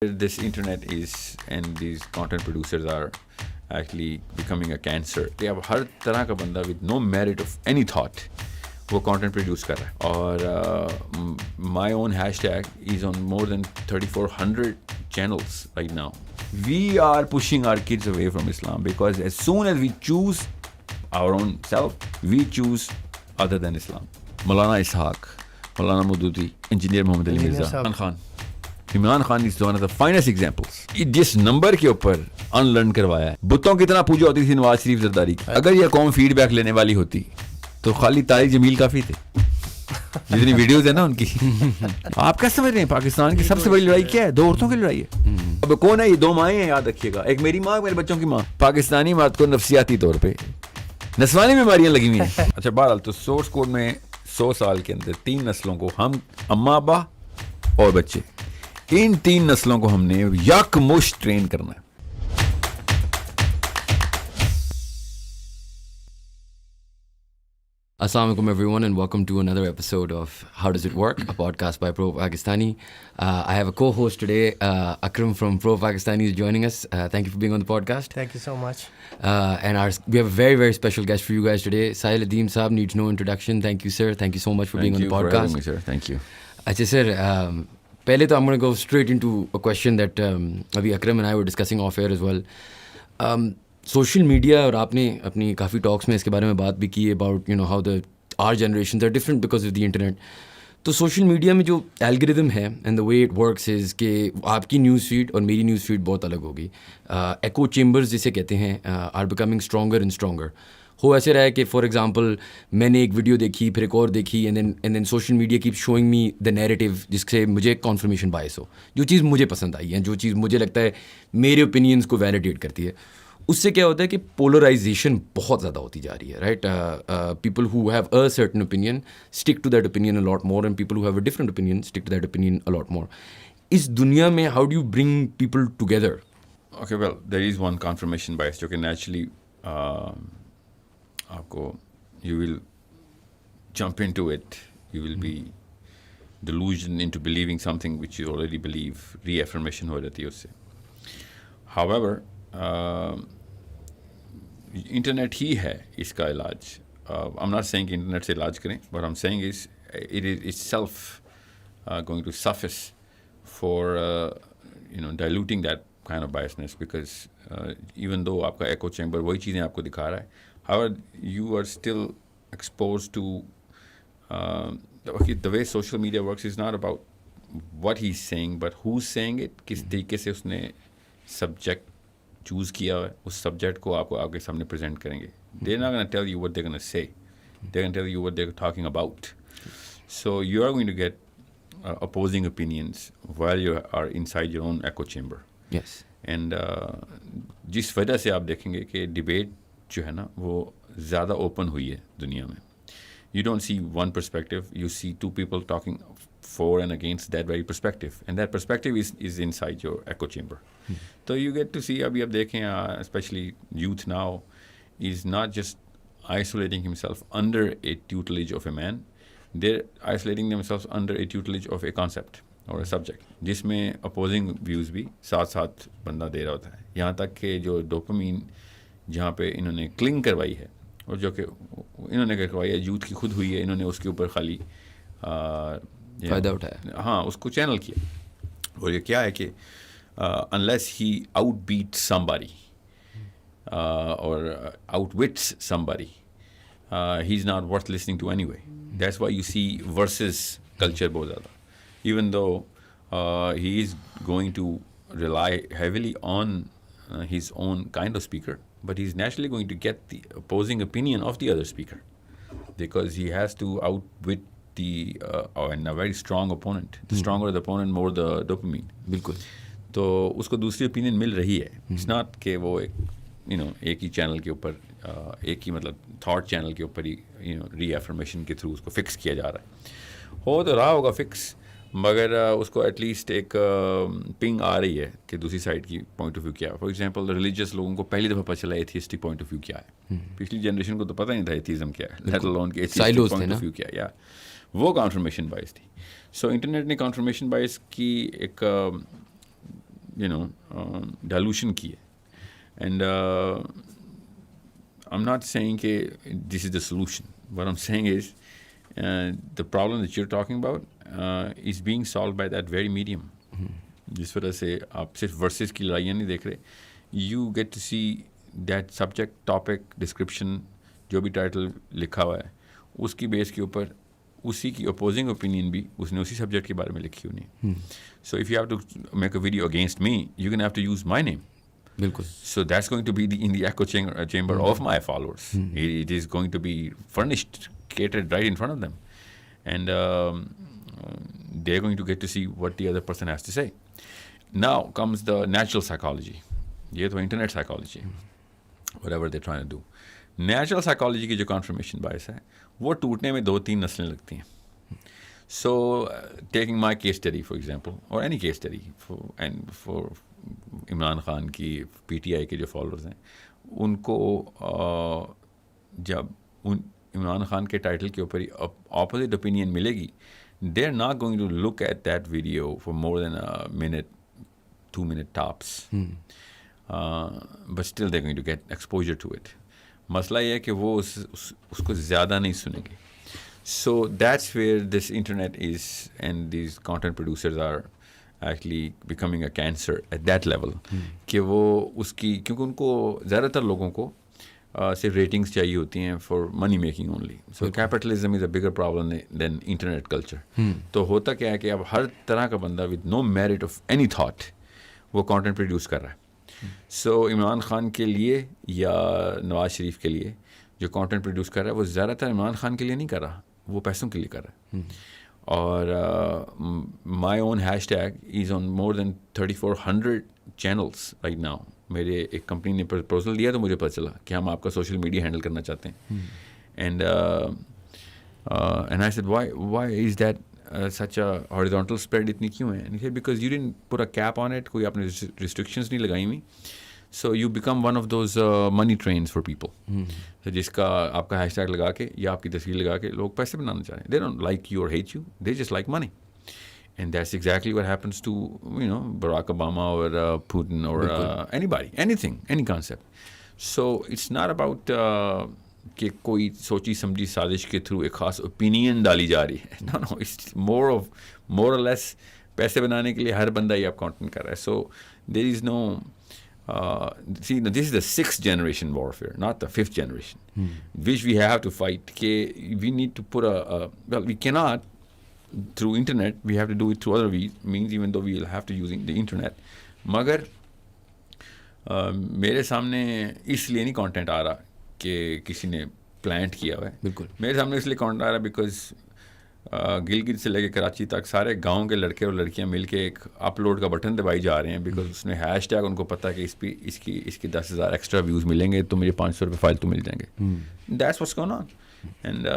This internet is, and these content producers are actually becoming a cancer. کہ اب ہر طرح کا بندہ with no merit of any thought وہ content produce کر رہا ہے. اور my own hashtag is on more than 3400 channels right now. We are pushing our kids away from Islam because as soon as we choose our own self, we choose other than Islam. Maulana Ishaq, Maulana Maududi, engineer Muhammad Ali Mirza, Imran Khan is one of the finest examples. جس number کے اوپر ان learn کروایا ہے. بتوں کی طرح پوجا ہوتی تھی نواز شریف زرداری کی. اگر یہ قوم فیڈ بیک لینے والی ہوتی تو خالی طارق جمیل کافی تھے. جتنی ویڈیوز ہیں نا ان کی. آپ کیا سمجھ رہے ہیں پاکستان کی سب سے بڑی لڑائی کیا ہے؟ 2 عورتوں کی لڑائی ہے. اب کون ہے یہ؟ 2 مائیں ہیں, یاد رکھیے گا. ایک میری ماں, میرے بچوں کی ماں. پاکستانی مات کو نفسیاتی طور پہ نسوانی بیماریاں لگی ہوئی ہیں. اچھا بہرحال تو سورس کوڈ میں 100 سال کے اندر 3 نسلوں کو ہم, اماں ابا اور بچے, ان 3 نسلوں کو ہم نے یک مشت ٹرین کرنا ہے. Assalamu alaikum everyone and welcome to another episode of How Does It Work, a podcast by Pro Pakistani. I have a co-host today, Akram from Pro Pakistani is joining us. Thank you for being on the podcast. Thank you so much. And we have a very, very special guest for you guys today. Sahil Adeem Saab needs no introduction. Thank you, sir. Thank you so much for being on the podcast. Thank you for having me, sir. Thank you. Achha, sir. پہلے تو I'm going to go straight into a question that ابھی اکرم and I were discussing off air as well. Social media, اور آپ نے اپنی کافی ٹاکس میں اس کے بارے میں بات بھی کی about how the our generations are different because of the internet. تو سوشل میڈیا میں جو الگوریتھم ہے and the way it works is کہ آپ کی نیوز فیڈ اور میری نیوز فیڈ بہت الگ ہوگی. ایکو چیمبرز جسے کہتے ہیں are becoming stronger and stronger. ہو ایسے رہا ہے کہ فار ایگزامپل میں نے ایک ویڈیو دیکھی, پھر ایک اور دیکھی, and then social media keep showing me the narrative جس سے مجھے کنفرمیشن بائس ہو, جو چیز مجھے پسند آئی ہے, جو چیز مجھے لگتا ہے میرے اوپینینس کو ویلیڈیٹ کرتی ہے. اس سے کیا ہوتا ہے کہ پولرائزیشن بہت زیادہ ہوتی جا رہی ہے, right. People who have a certain opinion stick to that opinion a lot more, and people who have a different opinion stick to that opinion a lot more. اس دنیا میں how do you bring people together? Okay well there is one confirmation bias جو کہ naturally آپ کو you will jump into it, you will be delusion into believing something which you already believe. Reaffirmation ہو جاتی ہے اس سے. ہاو ever internet ہی ہے اس کا علاج. I'm not saying کہ انٹرنیٹ سے علاج کریں, but I'm saying is it is itself going to suffice for diluting that kind of biasness, because even though آپ کا ایکو چیمبر وہی چیزیں آپ کو دکھا رہا ہے, however you are still exposed to the way social media works is not about what he's saying but who's saying it. کس طریقے سے اس نے سبجیکٹ چوز کیا ہے, اس سبجیکٹ کو آپ کو آپ کے سامنے پریزنٹ کریں گے. They're not going to tell you what they're going to say. They're going to tell you what they're talking about. So you are going to get opposing opinions while you are inside your own echo chamber. Yes. And جس وجہ سے آپ دیکھیں گے کہ debate جو ہے نا وہ زیادہ اوپن ہوئی ہے دنیا میں. You don't see one perspective, you see 2 people talking for and against that very perspective, and that perspective is inside your echo chamber. So you get to see, abhi ab dekhein especially youth now is not just isolating himself under a tutelage of a man, they're isolating themselves under a tutelage of a concept or a subject جس میں opposing views بھی ساتھ ساتھ بندہ دے رہا ہوتا ہے. یہاں تک کہ جو ڈوپامین جہاں پہ انہوں نے کلنگ کروائی ہے اور جو کہ انہوں نے کروائی ہے یوتھ کی خود ہوئی ہے, انہوں نے اس کے اوپر خالی فائدہ اٹھایا, ہاں اس کو چینل کیا. اور یہ کیا ہے کہ unless he outbeats somebody or outwits somebody, he's not worth listening to anyway. That's why you see versus culture بہت زیادہ. Even though he is going to rely heavily on his own kind of speaker, but he's naturally going to get the opposing opinion of the other speaker because he has to outwit and a very strong opponent. The stronger the opponent, more the dopamine. بالکل. تو اس کو دوسری opinion مل رہی ہے. It's not کہ وہ ایک ہی چینل کے اوپر, ایک ہی مطلب تھاٹ چینل کے اوپر ہی ری ایفرمیشن کے تھرو اس کو فکس کیا جا رہا ہے. ہو تو رہا ہوگا فکس, مگر اس کو ایٹ لیسٹ ایک پنگ آ رہی ہے کہ دوسری سائڈ کی پوائنٹ آف ویو کیا ہے. فار ایگزامپل ریلیجیس لوگوں کو پہلی دفعہ پتہ چلا ایتھیسٹک پوائنٹ آف ویو کیا ہے. پچھلی جنریشن کو تو پتہ نہیں تھا ایتھیزم کیا ہے, لیٹ الون کہ ایتھیسٹک پوائنٹ آف ویو کیا ہے. یا وہ کنفرمیشن بائس تھی. سو انٹرنیٹ نے کنفرمیشن بائس کی ایک dilution کی ہے. And I'm not saying this is the solution. What I'm saying is the problem that you're talking about is being solved by that very medium. جس وجہ سے آپ صرف ورسز کی لڑائیاں نہیں دیکھ رہے. You get to see that subject, topic, description, جو بھی ٹائٹل لکھا ہوا ہے اس کی بیس کے اوپر اسی کی اپوزنگ اوپینین بھی اس نے اسی سبجیکٹ کے بارے میں لکھی ہونی. So if you have to make a video against me, you can have to use my name. بالکل. So that's going to be in the echo chamber of my followers. It is going to be furnished, catered right in front of them. And they're going to get to see what the other person has to say. Now comes the natural psychology. یہ تو internet psychology, whatever they're trying to do. Natural psychology کی جو confirmation bias ہے وہ ٹوٹنے میں 2-3 نسلیں لگتی ہیں. So taking my case study for example, or any case study for Imran Khan کی پی ٹی آئی کے جو فالوورز ہیں, ان کو جب عمران خان کے ٹائٹل کے اوپر اپوزٹ اوپینین ملے گی, they are not going to look at that video for more than minute, 2 minute tops, but still they're going to get exposure to it. مسئلہ یہ ہے کہ وہ اس کو زیادہ نہیں سنیں گے. So that's where this internet is, and these content producers are actually becoming a cancer at that level. کہ وہ اس کی, کیونکہ ان کو زیادہ تر لوگوں کو صرف ریٹنگس چاہیے ہوتی ہیں for money making only. So capitalism is a bigger problem than internet culture. تو ہوتا کیا ہے کہ اب ہر طرح کا بندہ with no merit of any thought وہ کانٹینٹ پروڈیوس کر رہا ہے. سو عمران خان کے لیے یا نواز شریف کے لیے جو کانٹینٹ پروڈیوس کر رہا ہے وہ زیادہ تر عمران خان کے لیے نہیں کر رہا, وہ پیسوں کے لیے کر رہا ہے. اور مائی اون ہیش ٹیگ از آن مور دین 3400 چینلس رائٹ ناؤ. میرے ایک کمپنی نے پرپوزل دیا تو مجھے پتہ چلا کہ ہم آپ کا سوشل میڈیا ہینڈل کرنا چاہتے ہیں. And I said why is that such a horizontal spread اتنی کیوں ہے؟ And because you didn't put a cap on it, کوئی آپ نے ریسٹرکشنز نہیں لگائی ہوئی. So you become one of those money trains for people, جس کا آپ کا ہیش ٹیگ لگا کے یا آپ کی تصویر لگا کے لوگ پیسے بنانا چاہ رہے ہیں. دے ڈونٹ لائک یو اور hate you, they just like money. And that's exactly what happens to, Barack Obama or Putin or anybody, anything, any concept. So it's not about کہ کوئی سوچی سمجھی سازش کے تھرو ایک خاص اوپینین ڈالی جا رہی ہے. No, it's more or less پیسے بنانے کے لیے ہر بندہ یہ آپ کانٹینٹ کر رہا ہے. So there is no see, this is the 6th generation warfare, not the 5th generation, which we have to fight. We need to put well, we cannot through internet, we have to do it through other means, even though we will have to using the internet. مگر میرے سامنے اس لیے نہیں content آ رہا کہ کسی نے plant کیا ہوا ہے. بالکل میرے سامنے اس لیے کانٹینٹ آ رہا ہے بیکاز گلگت سے لے کے کراچی تک سارے گاؤں کے لڑکے اور لڑکیاں مل کے ایک اپلوڈ کا بٹن دبائی جا رہے ہیں, بیکاز اس نے ہیش ٹیگ, ان کو پتہ ہے کہ اس کی 10,000 ایکسٹرا ویوز ملیں گے تو مجھے 500 روپے فالتو مل جائیں گے. That's what's going on. And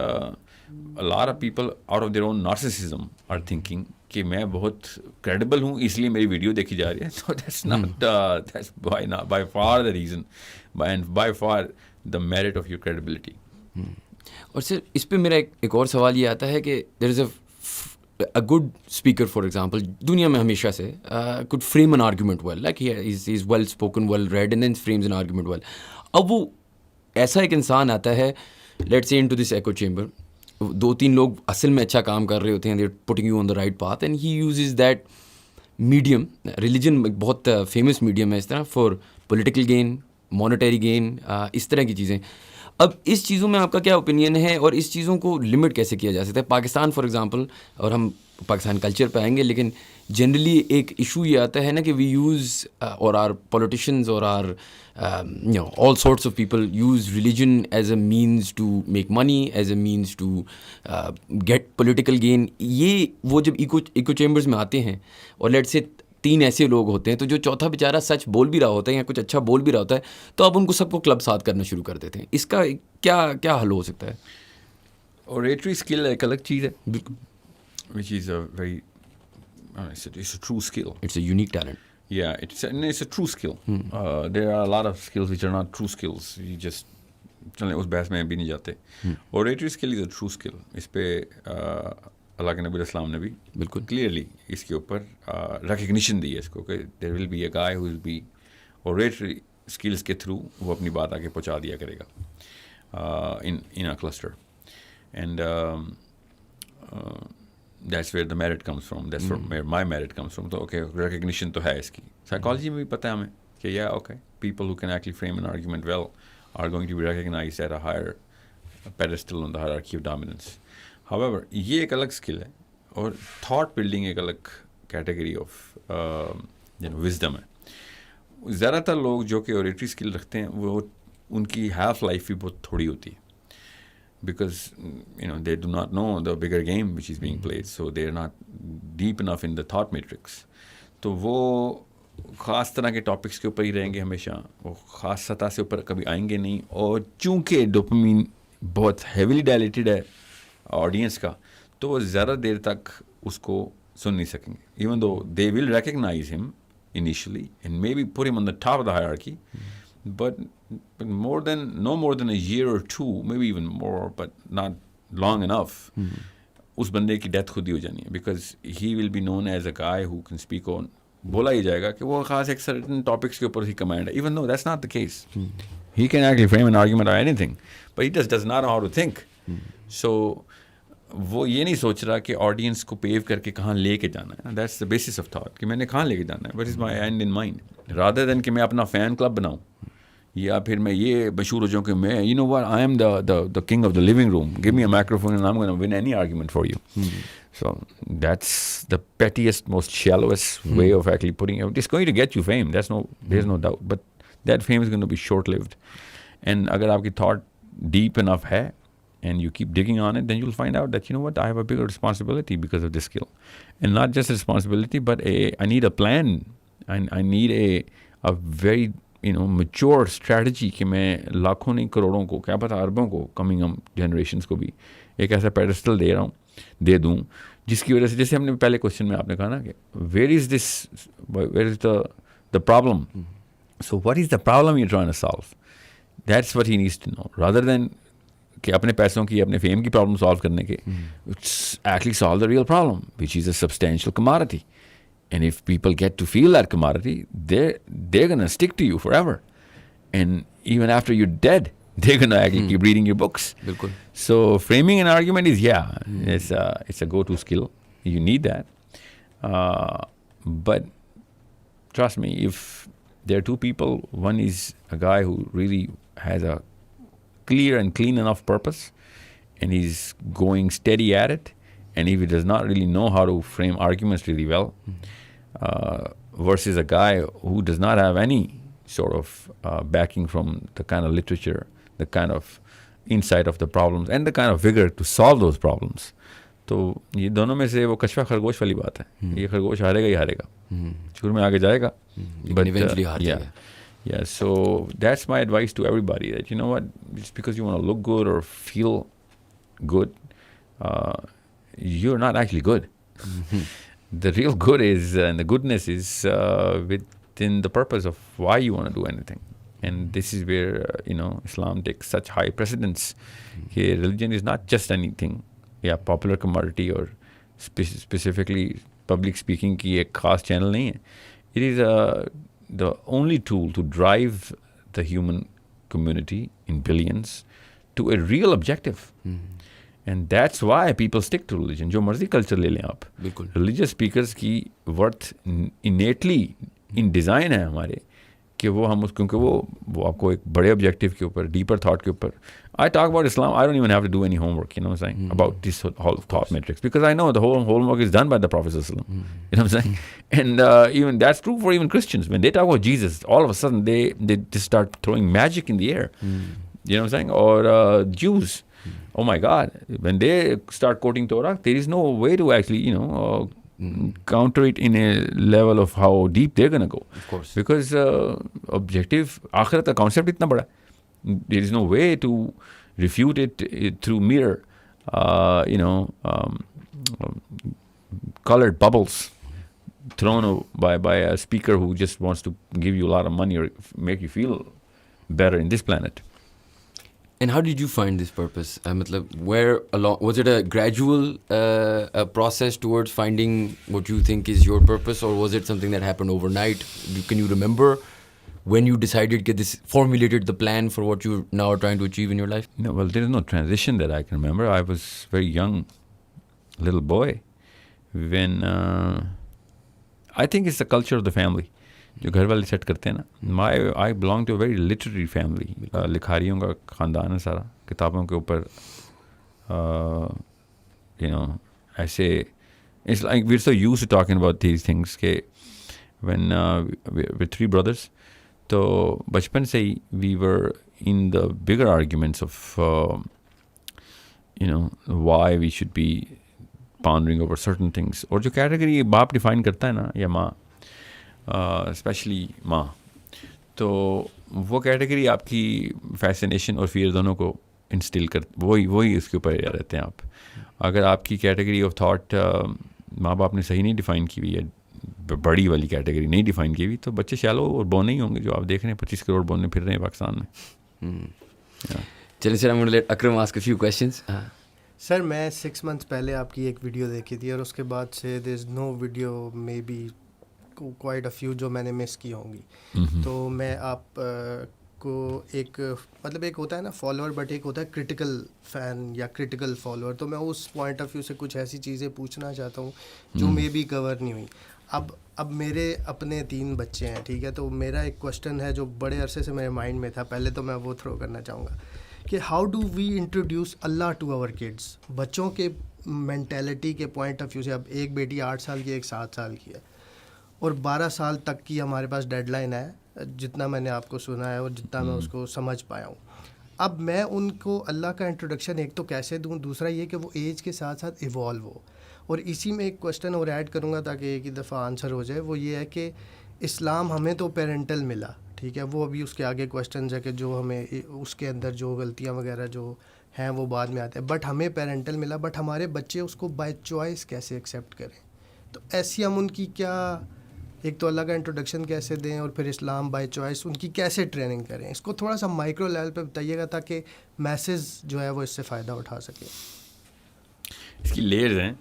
a lot of people out of their own narcissism are thinking کہ میں بہت کریڈیبل ہوں اس لیے میری ویڈیو دیکھی جا رہی ہے. So that's not that's by far the reason, and by far the merit of your credibility. اور سر اس پہ میرا ایک اور سوال یہ آتا ہے کہ there is a good speaker, for example, دنیا میں ہمیشہ سے could frame an argument well, like he's well spoken, well read, and then frames an argument well. اب وہ ایسا ایک انسان آتا ہے, let's say into this echo chamber, 2-3 لوگ اصل میں اچھا کام کر رہے ہوتے ہیں, they're putting you on the right path, and he uses that medium, religion بہت فیمس میڈیم ہے اس طرح, for political gain, monetary gain, اس طرح کی چیزیں. اب اس چیزوں میں آپ کا کیا اوپینین ہے, اور اس چیزوں کو لمٹ کیسے کیا جا سکتا ہے؟ پاکستان فار ایگزامپل, اور ہم پاکستان کلچر پہ آئیں گے, لیکن جنرلی ایک ایشو یہ آتا ہے نا کہ وی یوز, اور آر پولیٹیشینز اور are all sorts of people use religion as a means to make money, as a means to get political gain. یہ وہ جب ایکو چیمبرز میں آتے ہیں اور لیٹ سے 3 ایسے لوگ ہوتے ہیں, تو جو چوتھا بیچارہ سچ بول بھی رہا ہوتا ہے یا کچھ اچھا بول بھی رہا ہوتا ہے, تو آپ ان کو سب کو کلب ساتھ کرنا شروع کر دیتے ہیں. اس کا کیا حل ہو سکتا ہے؟ اوریٹری اسکل ایک الگ چیز ہے, بالکل, which is a very it's a true skill. It's a unique talent. Yeah, it's a true skill. There are a lot of skills which are not true skills. You just چلیں اس بحث میں بھی نہیں جاتے. Oratory skill is a true skill. اس پہ اللہ کے نبی علیہ السلام نے بھی بالکل کلیئرلی اس کے اوپر ریکگنیشن دی ہے اس کو کہ there will be a guy who will be oratory skills کے تھرو وہ اپنی بات آگے پہنچا دیا کرے گا in a cluster and that's where the merit comes from that's where my merit comes from. تو اوکے ریکگنیشن تو ہے اس کی. سائیکالوجی میں بھی پتہ ہے ہمیں کہ یا okay people who can actually frame an argument will are going to be recognised at a higher pedestal on the hierarchy of dominance. However, یہ ایک الگ اسکل ہے اور تھاٹ بلڈنگ ایک الگ کیٹیگری آف وزڈم ہے. زیادہ تر لوگ جو کہ اوریٹری اسکل رکھتے ہیں وہ ان کی ہیلف لائف بھی بہت تھوڑی ہوتی ہے because they do not know the bigger game which is being played, so they are not deep enough in the thought matrix. تو وہ خاص طرح کے ٹاپکس کے اوپر ہی رہیں گے ہمیشہ, وہ خاص سطح سے اوپر کبھی آئیں گے نہیں. اور چونکہ ڈوپامین بہت ہیویلی ڈائلیٹڈ ہے آڈینس کا, تو وہ زیادہ دیر تک اس کو سن نہیں سکیں گے. ایون دو دے ول ریکگنائز ہم initially and maybe put him on the top of the hierarchy, but no more than a year or two, maybe even more, but not long enough, اس بندے کی ڈیتھ خود ہی ہو جانی ہے because he will be known as a guy who can speak on, بولا ہی جائے گا کہ وہ خاص ایک certain topics کے اوپر ہی کمانڈ ہے, even though that's not the case. He can actually frame an argument or anything, but he just does not know how to think. So وہ یہ نہیں سوچ رہا کہ آڈینس کو پیو کر کے کہاں لے کے جانا ہے. That's the basis of thought کہ میں نے کہاں لے کے جانا ہے, what is my and in mind, rather than کہ میں اپنا فین کلب بناؤں یا پھر میں یہ مشہور ہو جاؤں کہ میں you know what I am the king of the living room, give me a microphone and I am gonna win any argument for you. So that's the pettiest most shallowest way of actually putting it. It's going to get you fame, there is no doubt, but that fame is going to be short lived. And اگر آپ کی thought deep انف ہے and you keep digging on it, then you'll find out that, you know what, I have a bigger responsibility because of this skill. And not just a responsibility, but I need a plan, and I need a very, mature strategy کہ میں لاکھوں نہیں کروڑوں کو, کیا پتہ اربوں کو, coming generations کو بھی ایک ایسا پیڈسٹل دے دوں جس کی وجہ سے, جیسے ہم نے پہلے کوشچن میں آپ نے کہا نا کہ where is the problem? So what is the problem you're trying to solve? That's what he needs to know, rather than کہ اپنے پیسوں کی, اپنے فیم کی پرابلم سالو کرنے کے. Actually solve the real problem which is a substantial commodity, and if people get to feel that commodity, they're gonna stick to you forever, and even after you're dead they're gonna actually keep reading your books. Bilkul. So framing an argument is it's a go-to skill, you need that, but trust me, if there are two people, one is a guy who really has a clear and clean enough purpose, and he's going steady at it, and if he does not really know how to frame arguments really well, versus a guy who does not have any sort of backing from the kind of literature, the kind of insight of the problems, and the kind of vigor to solve those problems. تو یہ دونوں میں سے وہ کچھوا خرگوش والی بات ہے, یہ خرگوش ہارے گا ہی ہارے گا, شروع میں آگے جائے گا, but eventually ہار جائے گا. Yeah, so that's my advice to everybody, that you know what, just because you want to look good or feel good, you're not actually good. The real good is, and the goodness is within the purpose of why you want to do anything. And this is where, Islam takes such high precedence. Religion is not just anything, popular commodity or specifically public speaking کی ایک خاص channel نہیں ہے. It is the only tool to drive the human community in billions to a real objective. And that's why people stick to religion. جو مرضی culture لے لیں آپ, religious speakers کی worth innately in design ہے ہمارے, کہ وہ ہم کیونکہ وہ آپ کو ایک بڑے objective کے اوپر, deeper thought کے اوپر. I talk about Islam, I don't even have to do any homework, you know what I'm saying, about this whole thought matrix, because I know the whole homework is done by the Prophet sallallahu alaihi wasallam, you know what I'm saying. And even that's true for even Christians. When they talk about Jesus, all of a sudden they just start throwing magic in the air, you know what I'm saying. Or Jews, oh my God, when they start quoting Torah, there is no way to actually, counter it in a level of how deep they're going to go. Of course. Because objective, akhirat ka concept itna bada. There is no way to refute it through mere, colored bubbles thrown by a speaker who just wants to give you a lot of money or make you feel better in this planet. And how did you find this purpose? Matlab, where along, was it a gradual process towards finding what you think is your purpose, or was it something that happened overnight? Can you remember when you decided that this formulated the plan for what you now are trying to achieve in your life? No, well, there is no transition that I can remember. I was very young, little boy, when I think it's the culture of the family. جو گھر والے set کرتے ہیں نا. I belong to a very literary family. لکھاریوں کا خاندان ہے سارا, کتابوں کے اوپر ایسے it's like we are so used to talking about these things کہ وین ود 3 brothers, تو بچپن سے ہی we were in the bigger arguments of why we should be pondering over certain things. اور جو کیٹیگری باپ ڈیفائن کرتا ہے نا, یا ماں, اسپیشلی ماں, تو وہ کیٹیگری آپ کی فیسنیشن اور فیئر دونوں کو انسٹل وہی اس کے اوپر رہتے ہیں آپ. اگر آپ کی کیٹیگری آف تھاٹ ماں باپ نے صحیح نہیں ڈیفائن کی ہوئی ہے, بڑی والی کیٹیگری نہیں ڈیفائن کی ہوئی, تو بچے شیلو اور بونے ہی ہوں گے جو آپ دیکھ رہے ہیں. 25 کروڑ بونے پھر رہے ہیں پاکستان میں. چلیے سر, I'm going to let Akram ask a few questions. سر میں 6 months پہلے آپ کی ایک ویڈیو دیکھی تھی, اور اس کے بعد سے there is no video, may be quite a few جو میں نے مس کی ہوں گی. تو میں آپ کو ایک مطلب ایک ہوتا ہے نا فالوور, بٹ ایک ہوتا ہے کرٹیکل فین یا کرٹیکل فالوور. تو میں اس پوائنٹ آف ویو سے کچھ ایسی چیزیں پوچھنا چاہتا ہوں جو مے بی کور نہیں ہوئی. اب میرے اپنے 3 بچے ہیں, ٹھیک ہے, تو میرا ایک کوشچن ہے جو بڑے عرصے سے میرے مائنڈ میں تھا, پہلے تو میں وہ تھرو کرنا چاہوں گا کہ how do we introduce Allah to our kids. بچوں کے مینٹیلٹی کے پوائنٹ آف ویو سے, اب ایک بیٹی 8 سال کی, ایک 7 سال کی ہے, اور 12 سال تک کی ہمارے پاس ڈیڈ لائن ہے, جتنا میں نے آپ کو سنا ہے اور جتنا میں اس کو سمجھ پایا ہوں. اب میں ان کو اللہ کا انٹروڈکشن ایک تو کیسے دوں, دوسرا یہ کہ وہ ایج کے ساتھ ساتھ ایوالو ہو. اور اسی میں ایک کوشچن اور ایڈ کروں گا تاکہ ایک ہی دفعہ آنسر ہو جائے, وہ یہ ہے کہ اسلام ہمیں تو پیرنٹل ملا, ٹھیک ہے, وہ ابھی اس کے آگے کوشچنز ہے کہ جو ہمیں اس کے اندر جو غلطیاں وغیرہ جو ہیں وہ بعد میں آتے ہیں, بٹ ہمیں پیرنٹل ملا, بٹ ہمارے بچے اس کو بائی چوائس کیسے ایکسیپٹ کریں. تو ایسی ہم ان کی کیا, ایک تو اللہ کا انٹروڈکشن کیسے دیں, اور پھر اسلام بائی چوائس ان کی کیسے ٹریننگ کریں, اس کو تھوڑا سا مائکرو لیول پہ بتائیے گا تاکہ میسز جو ہے وہ اس سے فائدہ اٹھا سکے. اس کی لیئرز ہیں,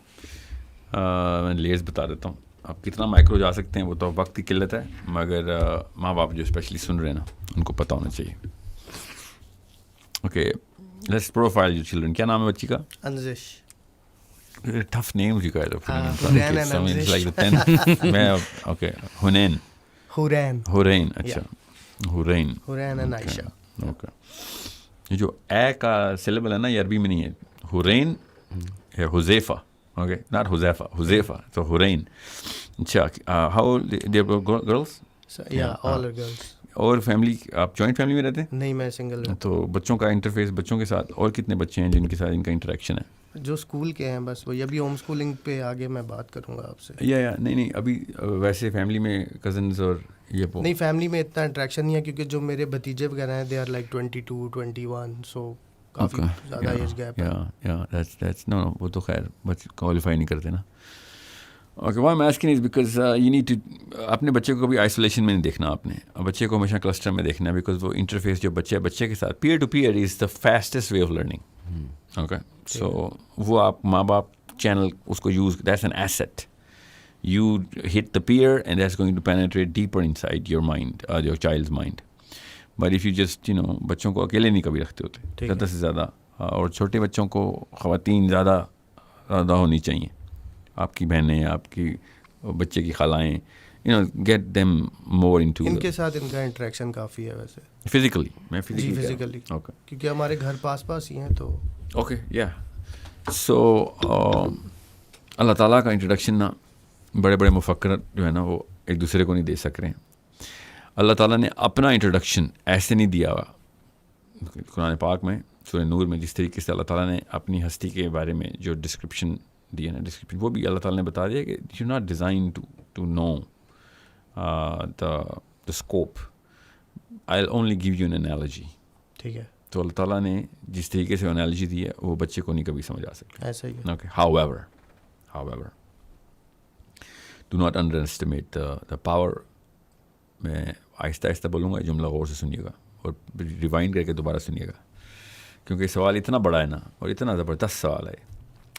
میں لیئرز بتا دیتا ہوں. آپ کتنا مائکرو جا سکتے ہیں وہ تو وقت کی قلت ہے, مگر ماں باپ جو اسپیشلی سن رہے ہیں نا ان کو پتہ ہونا چاہیے. Okay, let's profile your children. کیا نام ہے بچی کا؟ انزش. Tough names you guys are putting in front of kids. I mean, it's like the 10th. Okay, Hunain. Hurain. اچھا, Hurain and Aisha. Okay. یہ جو اے کا سلیبل ہے نا یہ عربی میں نہیں ہے. Hurain ہے Huzaifa. Okay, not Huzaifa, Huzaifa. So Hurain. اچھا, how old they were girls? Yeah, all are girls. اور فیملی, آپ جوائنٹ فیملی میں رہتے ہیں؟ نہیں, میں سنگل ہوں. تو بچوں کا انٹرفیس بچوں کے ساتھ, اور کتنے بچے ہیں جن کے ساتھ ان کا انٹریکشن ہے؟ جو اسکول کے ہیں بس وہی. ابھی ہوم اسکولنگ پہ آگے میں بات کروں گا آپ سے. یا نہیں ابھی ویسے فیملی میں کزنز اور یہ نہیں, فیملی میں اتنا انٹریکشن نہیں ہے کیونکہ جو میرے بھتیجے وغیرہ ہیں دے آر لائک 22, 21, سو کافی زیادہ ایج گیپ ہے. نو وہ تو خیر بچے کوالیفائی نہیں کرتے نا. Okay, why am asking is because you need to, اپنے بچے کو کبھی آئسولیشن میں نہیں دیکھنا آپ نے, بچے کو ہمیشہ کلسٹر میں دیکھنا ہے, بیکاز وہ انٹرفیس جو بچے کے ساتھ peer to peer is the fastest way of learning. Okay, so وہ آپ ماں باپ چینل اس کو use, that's an asset. You hit the peer and that's going to penetrate deeper inside your mind, your child's mind. But if you just بچوں کو اکیلے نہیں کبھی رکھتے ہوتے زیادہ سے زیادہ, اور چھوٹے بچوں کو خواتین زیادہ ہونی چاہیے, آپ کی بہنیں, آپ کی بچے کی خالائیں, گیٹ دیم مور انٹو. ان کے ساتھ ان کا انٹریکشن کافی ہے ویسے فزیکلی. میں فزیکلی اوکے, کیونکہ ہمارے گھر پاس ہی ہیں تو. اوکے, یا سو اللہ تعالیٰ کا انٹروڈکشن نا بڑے بڑے مفکر جو ہے نا وہ ایک دوسرے کو نہیں دے سک رہے ہیں. اللہ تعالیٰ نے اپنا انٹروڈکشن ایسے نہیں دیا ہوا. قرآن پاک میں سورہ نور میں جس طریقے سے اللہ تعالیٰ نے اپنی ہستی کے بارے میں جو ڈسکرپشن دیا نا, ڈسکرپشن وہ بھی اللہ تعالیٰ نے بتا دیا کہ you not designed to know the scope. I will only give you an analogy. ٹھیک ہے, تو اللہ تعالیٰ نے جس طریقے سے انالوجی دی ہے وہ بچے کو نہیں کبھی سمجھ آ سکتا. ایسا ہی ہے. Okay, however do not underestimate the power. میں آہستہ آہستہ بولوں گا, جملہ غور سے سنیے گا اور ریوائنڈ کر کے دوبارہ سنیے گا. کیونکہ سوال اتنا بڑا ہے نا اور اتنا زبردست سوال ہے.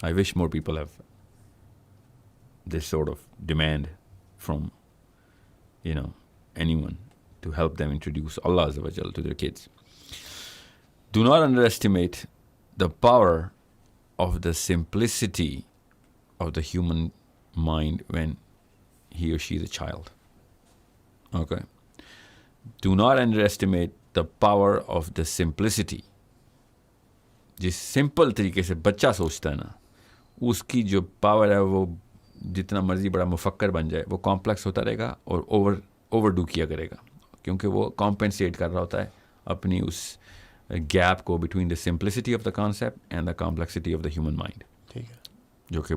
I wish more people have this sort of demand from anyone to help them introduce Allah عز و جل to their kids. Do not underestimate the power of the simplicity of the human mind when he or she is a child. Okay? Do not underestimate the power of the simplicity. جس simple طریقے سے بچہ سوچتا ہے نا, اس کی جو power ہے وہ جتنا مرضی بڑا مفکر بن جائے وہ کمپلیکس ہوتا رہے گا اور اوور ڈو کیا کرے گا, کیونکہ وہ کمپنسیٹ کر رہا ہوتا ہے اپنی اس گیپ کو between the simplicity of the concept and the complexity of the human mind, ٹھیک ہے, جو کہ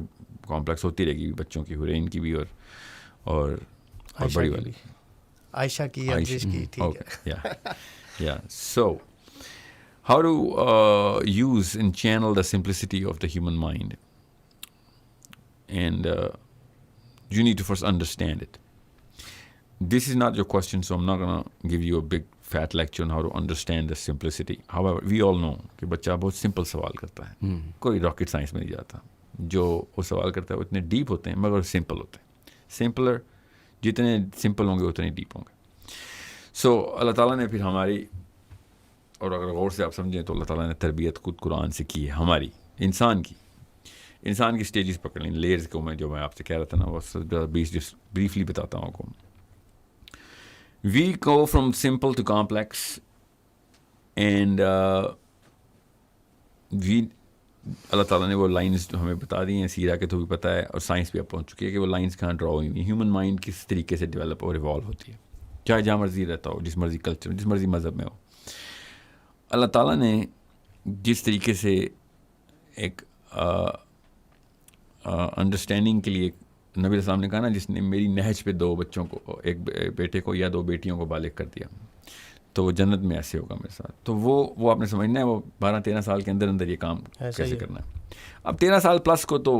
کمپلیکس ہوتی رہے گی بچوں کی, حرین کی بھی اور بڑی والی عائشہ کی ٹھیک ہے. سو how to use and channel the simplicity of the human mind, and you need to first understand it. This is not your question, so I'm not going to give you a big fat lecture on how to understand the simplicity. However, we all know کہ بچہ بہت simple سوال کرتا ہے, کوئی rocket science میں نہیں جاتا. جو وہ سوال کرتا ہے وہ اتنے ڈیپ ہوتے ہیں مگر سمپل ہوتے ہیں. سمپلر جتنے سمپل ہوں گے اتنے ڈیپ ہوں گے. سو اللہ تعالیٰ نے پھر ہماری, اور اگر غور سے آپ سمجھیں تو اللہ تعالیٰ نے تربیت خود قرآن سے کی ہے ہماری, انسان کی سٹیجز پکڑ لیں, لیئرز کو میں جو میں آپ سے کہہ رہا تھا نا وہ بریفلی بتاتا ہوں آپ کو. We go from simple to complex, and Allah تعالیٰ نے وہ لائنز ہمیں بتا دی ہیں, سیرا کے تو بھی پتہ ہے اور سائنس بھی اب پہنچ چکی ہے کہ وہ لائنز کہاں ڈرا ہوئی ہیں. ہیومن مائنڈ کس طریقے سے ڈیولپ اور ایوالو ہوتی ہے, چاہے جہاں مرضی رہتا ہو, جس مرضی کلچر میں, جس مرضی مذہب میں ہو. اللہ تعالیٰ نے جس طریقے سے ایک انڈرسٹینڈنگ کے لیے نبی علیہ السلام نے کہا نا, جس نے میری نہج پہ 2 بچوں کو, ایک بیٹے کو یا 2 بیٹیوں کو بالغ کر دیا تو وہ جنت میں ایسے ہوگا میرے ساتھ. تو وہ آپ نے سمجھنا ہے وہ 12-13 سال کے اندر یہ کام کیسے کرنا ہے. اب 13 سال پلس کو تو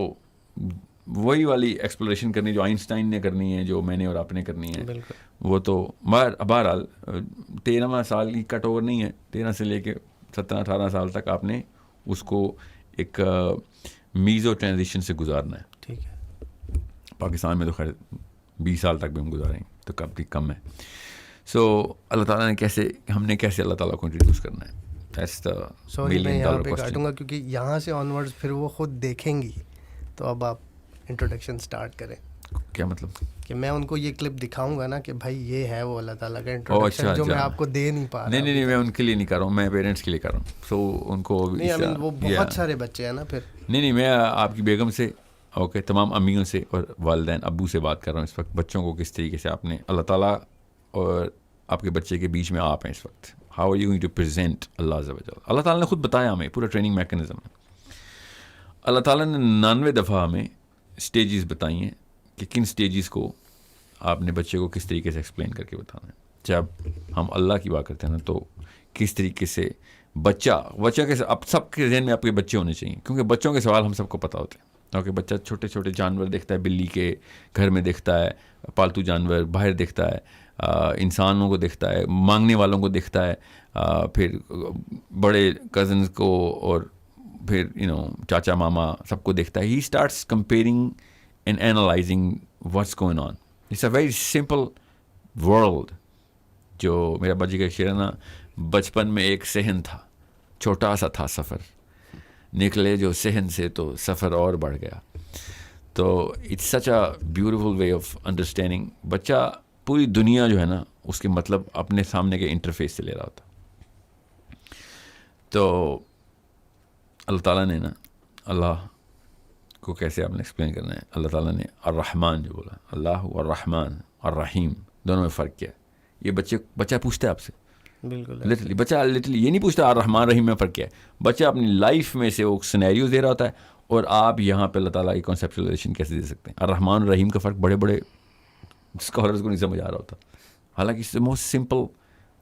وہی والی ایکسپلوریشن کرنی جو آئنسٹائن نے کرنی ہے, جو میں نے اور آپ نے کرنی ہے, وہ تو بہرحال 13واں سال کی کٹ اوور نہیں ہے. 13 سے لے کے 17-18 سال تک آپ نے اس کو ایک میزو ٹرانزیشن سے گزارنا ہے. ٹھیک ہے, پاکستان میں تو خیر 20 سال تک بھی ہم گزاریں تو کم ہے. سو اللہ تعالیٰ نے ہم نے کیسے اللہ تعالیٰ کو انٹروڈیوس کرنا ہے. سوری میں یہاں پہ کاٹوں گا کیونکہ یہاں سے آنورڈز پھر وہ خود دیکھیں گی, تو اب آپ انٹروڈکشن سٹارٹ کریں. کیا مطلب کہ میں ان کو یہ کلپ دکھاؤں گا نا کہ بھائی یہ ہے وہ اللہ تعالیٰ کا انٹروڈکشن جو میں آپ کو دے نہیں پا رہا. نہیں میں ان کے لیے نہیں کر رہا ہوں, میں پیرنٹس کے لیے کر رہا ہوں. سو ان کو وہ بہت سارے بچے ہیں نا پھر. نہیں میں آپ کی بیگم سے, اوکے, تمام امیوں سے اور والدین ابو سے بات کر رہا ہوں اس وقت. بچوں کو کس طریقے سے آپ نے اللہ تعالیٰ اور آپ کے بچے کے بیچ میں آپ ہیں اس وقت, how are you going to present اللہ عز و جل. اللہ تعالیٰ نے خود بتایا ہمیں, پورا ٹریننگ میکینزم ہے. اللہ تعالیٰ نے 99 دفعہ ہمیں اسٹیجز بتائی ہیں کہ کن اسٹیجز کو آپ نے بچے کو کس طریقے سے ایکسپلین کر کے بتانا ہے. جب ہم اللہ کی بات کرتے ہیں نا تو کس طریقے سے بچہ کے اب سب کے ذہن میں آپ کے بچے ہونے چاہیے, کیونکہ بچوں کے سوال ہم سب کو پتہ ہوتے ہیں. کیونکہ بچہ چھوٹے چھوٹے جانور دیکھتا ہے, بلی کے گھر میں دیکھتا ہے, پالتو جانور باہر دیکھتا ہے, انسانوں کو دیکھتا ہے, مانگنے والوں کو دیکھتا ہے, پھر بڑے کزنز کو اور پھر چاچا ماما سب کو دیکھتا ہے. He starts comparing and analysing what's going on. It's a very simple world. جو میرا باجی کا شعر ہے نا, بچپن میں ایک صحن تھا, چھوٹا سا تھا سفر, نکلے جو صحن سے تو سفر اور بڑھ گیا. تو it's such a beautiful way of understanding. بچہ پوری دنیا جو ہے نا اس کے مطلب اپنے سامنے کے انٹرفیس سے لے رہا ہوتا. تو اللہ تعالیٰ نے نا, اللہ کو کیسے آپ نے ایکسپلین کرنا ہے. اللہ تعالیٰ نے الرحمن جو بولا, اللہ الرحمن الرحیم دونوں میں فرق کیا ہے. یہ بچہ پوچھتا ہے آپ سے, بالکل لٹرلی بچہ یہ نہیں پوچھتا الرحمن الرحیم میں فرق کیا ہے. بچہ اپنی لائف میں سے وہ سینیریوز دے رہا ہوتا ہے, اور آپ یہاں پہ اللہ تعالیٰ کی کانسیپچلائزیشن کیسے دے سکتے ہیں. الرحمن الرحیم کا فرق بڑے بڑے اسکالرز کو نہیں سمجھ آ رہا ہوتا, حالانکہ موسٹ سمپل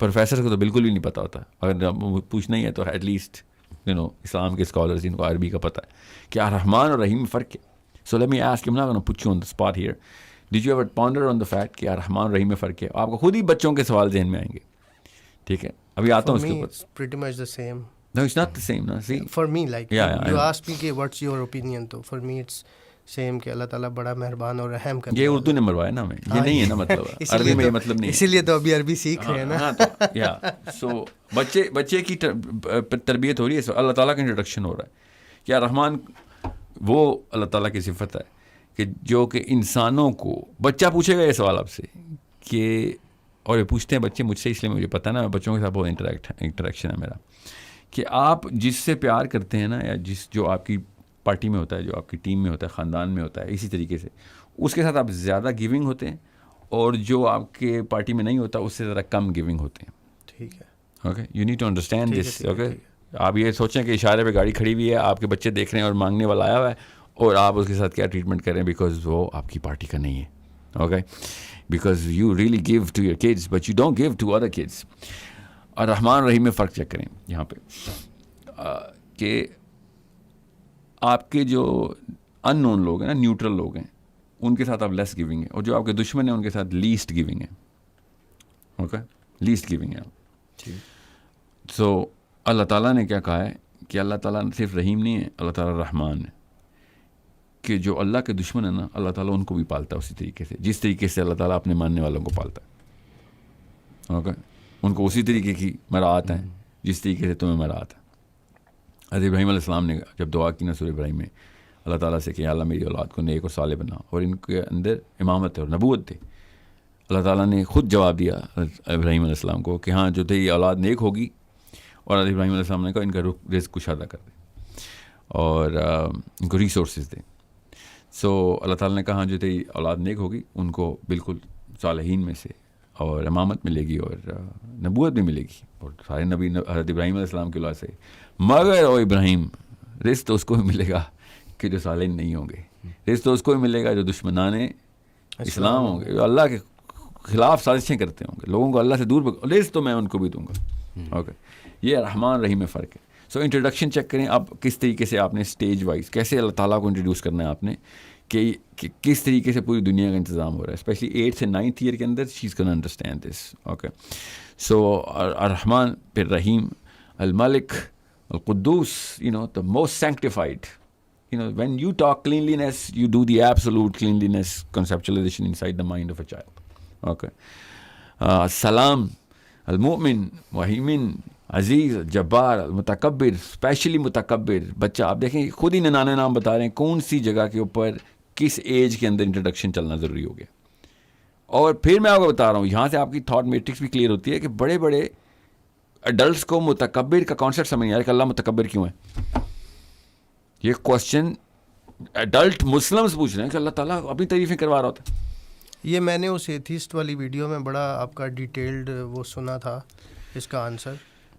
پروفیسر کو تو بالکل بھی نہیں پتہ ہوتا. اگر پوچھنا ہی ہے تو ایٹ لیسٹ اسلام کے اسکالرز جن کو عربی کا پتہ ہے کہ الرحمن اور رحیم میں فرق ہے. So let me ask, I'm not going to put you on the spot here. Did you ever ponder on the fact کہ الرحمن اور رحیم میں فرق ہے؟ آپ کو خود ہی بچوں کے سوال ذہن میں آئیں گے. ٹھیک ہے, ابھی آتا ہوں اس کے اوپر. pretty much the same. No, it's not the same. No, see. For me, like Yeah, I you know. asked me کہ what's your opinion, تو for me it's same کہ اللہ تعالیٰ بڑا مہربان اور رحم کرتا ہے. یہ اردو نے مروایا نا ہمیں, یہ نہیں ہے نا مطلب, عربی میں یہ مطلب نہیں ہے. اسی لیے تو ابھی عربی سیکھ رہے ہیں نا. ہاں تو یا سو بچے کی تربیت ہو رہی ہے, اللہ تعالیٰ کا انٹروڈکشن ہو رہا ہے. کیا رحمان وہ اللہ تعالیٰ کی صفت ہے کہ جو کہ انسانوں کو, بچہ پوچھے گا یہ سوال آپ سے کہ, اور یہ پوچھتے ہیں بچے مجھ سے, اس لیے مجھے پتہ ہے نا, بچوں کے ساتھ بہت انٹریکشن ہے میرا, کہ آپ جس سے پیار کرتے ہیں نا, یا جو آپ کی پارٹی میں ہوتا ہے, جو آپ کی ٹیم میں ہوتا ہے, خاندان میں ہوتا ہے, اسی طریقے سے اس کے ساتھ آپ زیادہ گیونگ ہوتے ہیں, اور جو آپ کے پارٹی میں نہیں ہوتا اس سے زیادہ کم گیونگ ہوتے ہیں. ٹھیک ہے, okay, you need to understand this. Okay, آپ یہ سوچیں کہ اشارے پہ گاڑی کھڑی ہوئی ہے, آپ کے بچے دیکھ رہے ہیں اور مانگنے والا آیا ہوا ہے, اور آپ اس کے ساتھ کیا ٹریٹمنٹ کریں, بیکاز وہ آپ کی پارٹی کا نہیں ہے. Okay, because you really give to your kids but you don't give to other kids. اور رحمان رحیم میں فرق چیک کریں یہاں پہ, کہ آپ کے جو ان نون لوگ ہیں نا, نیوٹرل لوگ ہیں, ان کے ساتھ آپ لیس گیونگ ہیں, اور جو آپ کے دشمن ہیں ان کے ساتھ لیسٹ گیونگ ہیں. اوکے, لیسٹ گیونگ ہیں آپ. سو اللہ تعالیٰ نے کیا کہا ہے کہ اللہ تعالیٰ صرف رحیم نہیں ہے, اللہ تعالیٰ رحمان ہے, کہ جو اللہ کے دشمن ہیں نا, اللہ تعالیٰ ان کو بھی پالتا ہے اسی طریقے سے جس طریقے سے اللہ تعالیٰ اپنے ماننے والوں کو پالتا ہے. اوکے, ان کو اسی طریقے کی مراعات ہیں جس طریقے سے تمہیں مراعات ہے. حضرت ابراہیم علیہ السلام نے جب دعا کی نا سورہ ابراہیم میں اللہ تعالیٰ سے کہ اللہ میری اولاد کو نیک اور صالح بنا, اور ان کے اندر امامت اور نبوت تھے, اللہ تعالیٰ نے خود جواب دیا ابراہیم علیہ السلام کو کہ ہاں جو تیری اولاد نیک ہوگی, اور حضرت ابراہیم علیہ السلام نے کہا ان کا رزق کشادہ کر دے اور ان کو ریسورسز دے. سو اللہ تعالیٰ نے کہا ہاں جو تیری اولاد نیک ہوگی ان کو بالکل صالحین میں سے اور امامت ملے گی اور نبوت بھی ملے گی, اور سارے نبی حضرت ابراہیم علیہ السلام کی اولاد سے. مگر او ابراہیم, رزق تو اس کو بھی ملے گا کہ جو صالحین نہیں ہوں گے, رزق تو اس کو بھی ملے گا جو دشمنان اسلام ہوں گے, جو اللہ کے خلاف سازشیں کرتے ہوں گے, لوگوں کو اللہ سے دور, رزق تو میں ان کو بھی دوں گا. اوکے, یہ رحمان رحیم میں فرق ہے. سو انٹروڈکشن چیک کریں آپ کس طریقے سے آپ نے اسٹیج وائز کیسے اللہ تعالیٰ کو انٹروڈیوس کرنا ہے آپ نے, کہ کس طریقے سے پوری دنیا کا انتظام ہو رہا ہے, اسپیشلی 8th سے 9th ایئر کے اندر she is can understand this. Okay, so الرحمن پھر رحیم, الملک, القدوس, you know, the most sanctified. You know, when you talk cleanliness, you do the absolute cleanliness conceptualization inside the mind of a child. Okay. Salam, al-mu'min, muhaimin, عزیز, جبار, متکبر, especially متکبر. بچہ آپ دیکھیں خود ہی ننانوے نام بتا رہے ہیں کون سی جگہ کے اوپر کس ایج کے اندر انٹروڈکشن چلنا ضروری ہو گیا. اور پھر میں آپ کو بتا رہا ہوں, یہاں سے آپ کی تھاٹ میٹرکس بھی کلیئر ہوتی ہے کہ بڑے بڑے ایڈلٹس کو متکبر کا کانسیپٹ سمجھ نہیں آ رہا کہ اللہ متکبر کیوں ہے. یہ کوشچن ایڈلٹ مسلمس پوچھ رہے ہیں کہ اللہ تعالیٰ اپنی تعریفیں کروا رہا ہوتا ہے. یہ میں نے اس ایتھیسٹ والی ویڈیو میں بڑا آپ کا ڈیٹیلڈ وہ سنا تھا اس کا آنسر,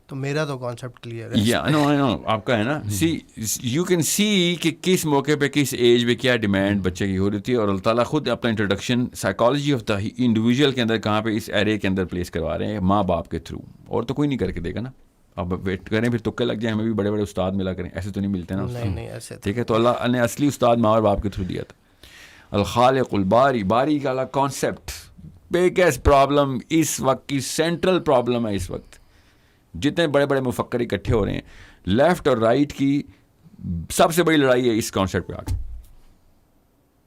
تو میرا تو کانسیپٹ کلیئر ہے. یا نو آپ کا ہے نا, سی یو کین سی کہ کس موقع پہ کس ایج پہ کیا ڈیمانڈ بچے کی ہو رہی تھی, اور اللہ تعالیٰ خود اپنا introduction psychology of the individual کے اندر کہاں پہ اس ایرے کے اندر پلیس کروا رہے ہیں ماں باپ کے تھرو, اور تو کوئی نہیں کر کے دے گا نا. اب ویٹ کریں پھر تکے لگ جائیں, ہمیں بھی بڑے بڑے استاد ملا کریں, ایسے تو نہیں ملتے نا. نہیں ایسے ٹھیک ہے, تو اللہ نے اصلی استاد ماں اور باپ کے تھرو دیا تھا. الخالق الباری, باری کا الگ کانسیپٹ, بگیسٹ پرابلم اس وقت کی سینٹرل پرابلم ہے. اس وقت جتنے بڑے بڑے مفکر اکٹھے ہو رہے ہیں, لیفٹ اور رائٹ کی سب سے بڑی لڑائی ہے اس کانسیپٹ پہ آ کے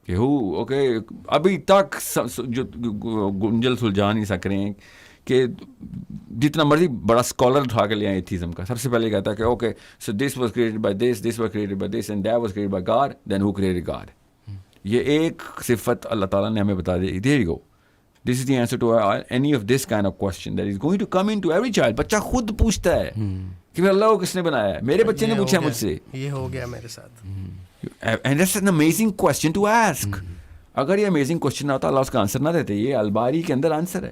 کہ اوکے ابھی تک جو گنجل سلجھا نہیں سک رہے ہیں کہ جتنا مرضی بڑا اسکالر اٹھا کے لے آئے ایتھیزم کا, سب سے پہلے کہتا ہے کہ okay so this was created by this was created by this and that was created by God, then who created God. یہ ایک صفت اللہ تعالیٰ نے ہمیں بتا دی. There you go, this is the answer to any of this kind of question that is going to come into every child. بچہ خود پوچھتا ہے کہ پھر اللہ کو کس نے بنایا ہے, میرے بچے نے پوچھا مجھ سے, یہ ہو گیا میرے ساتھ. And that's an amazing question to ask. اگر یہ امیزنگ کوسچن نہ ہوتا اللہ اس کا آنسر نہ دیتے. یہ الباری کے اندر آنسر ہے.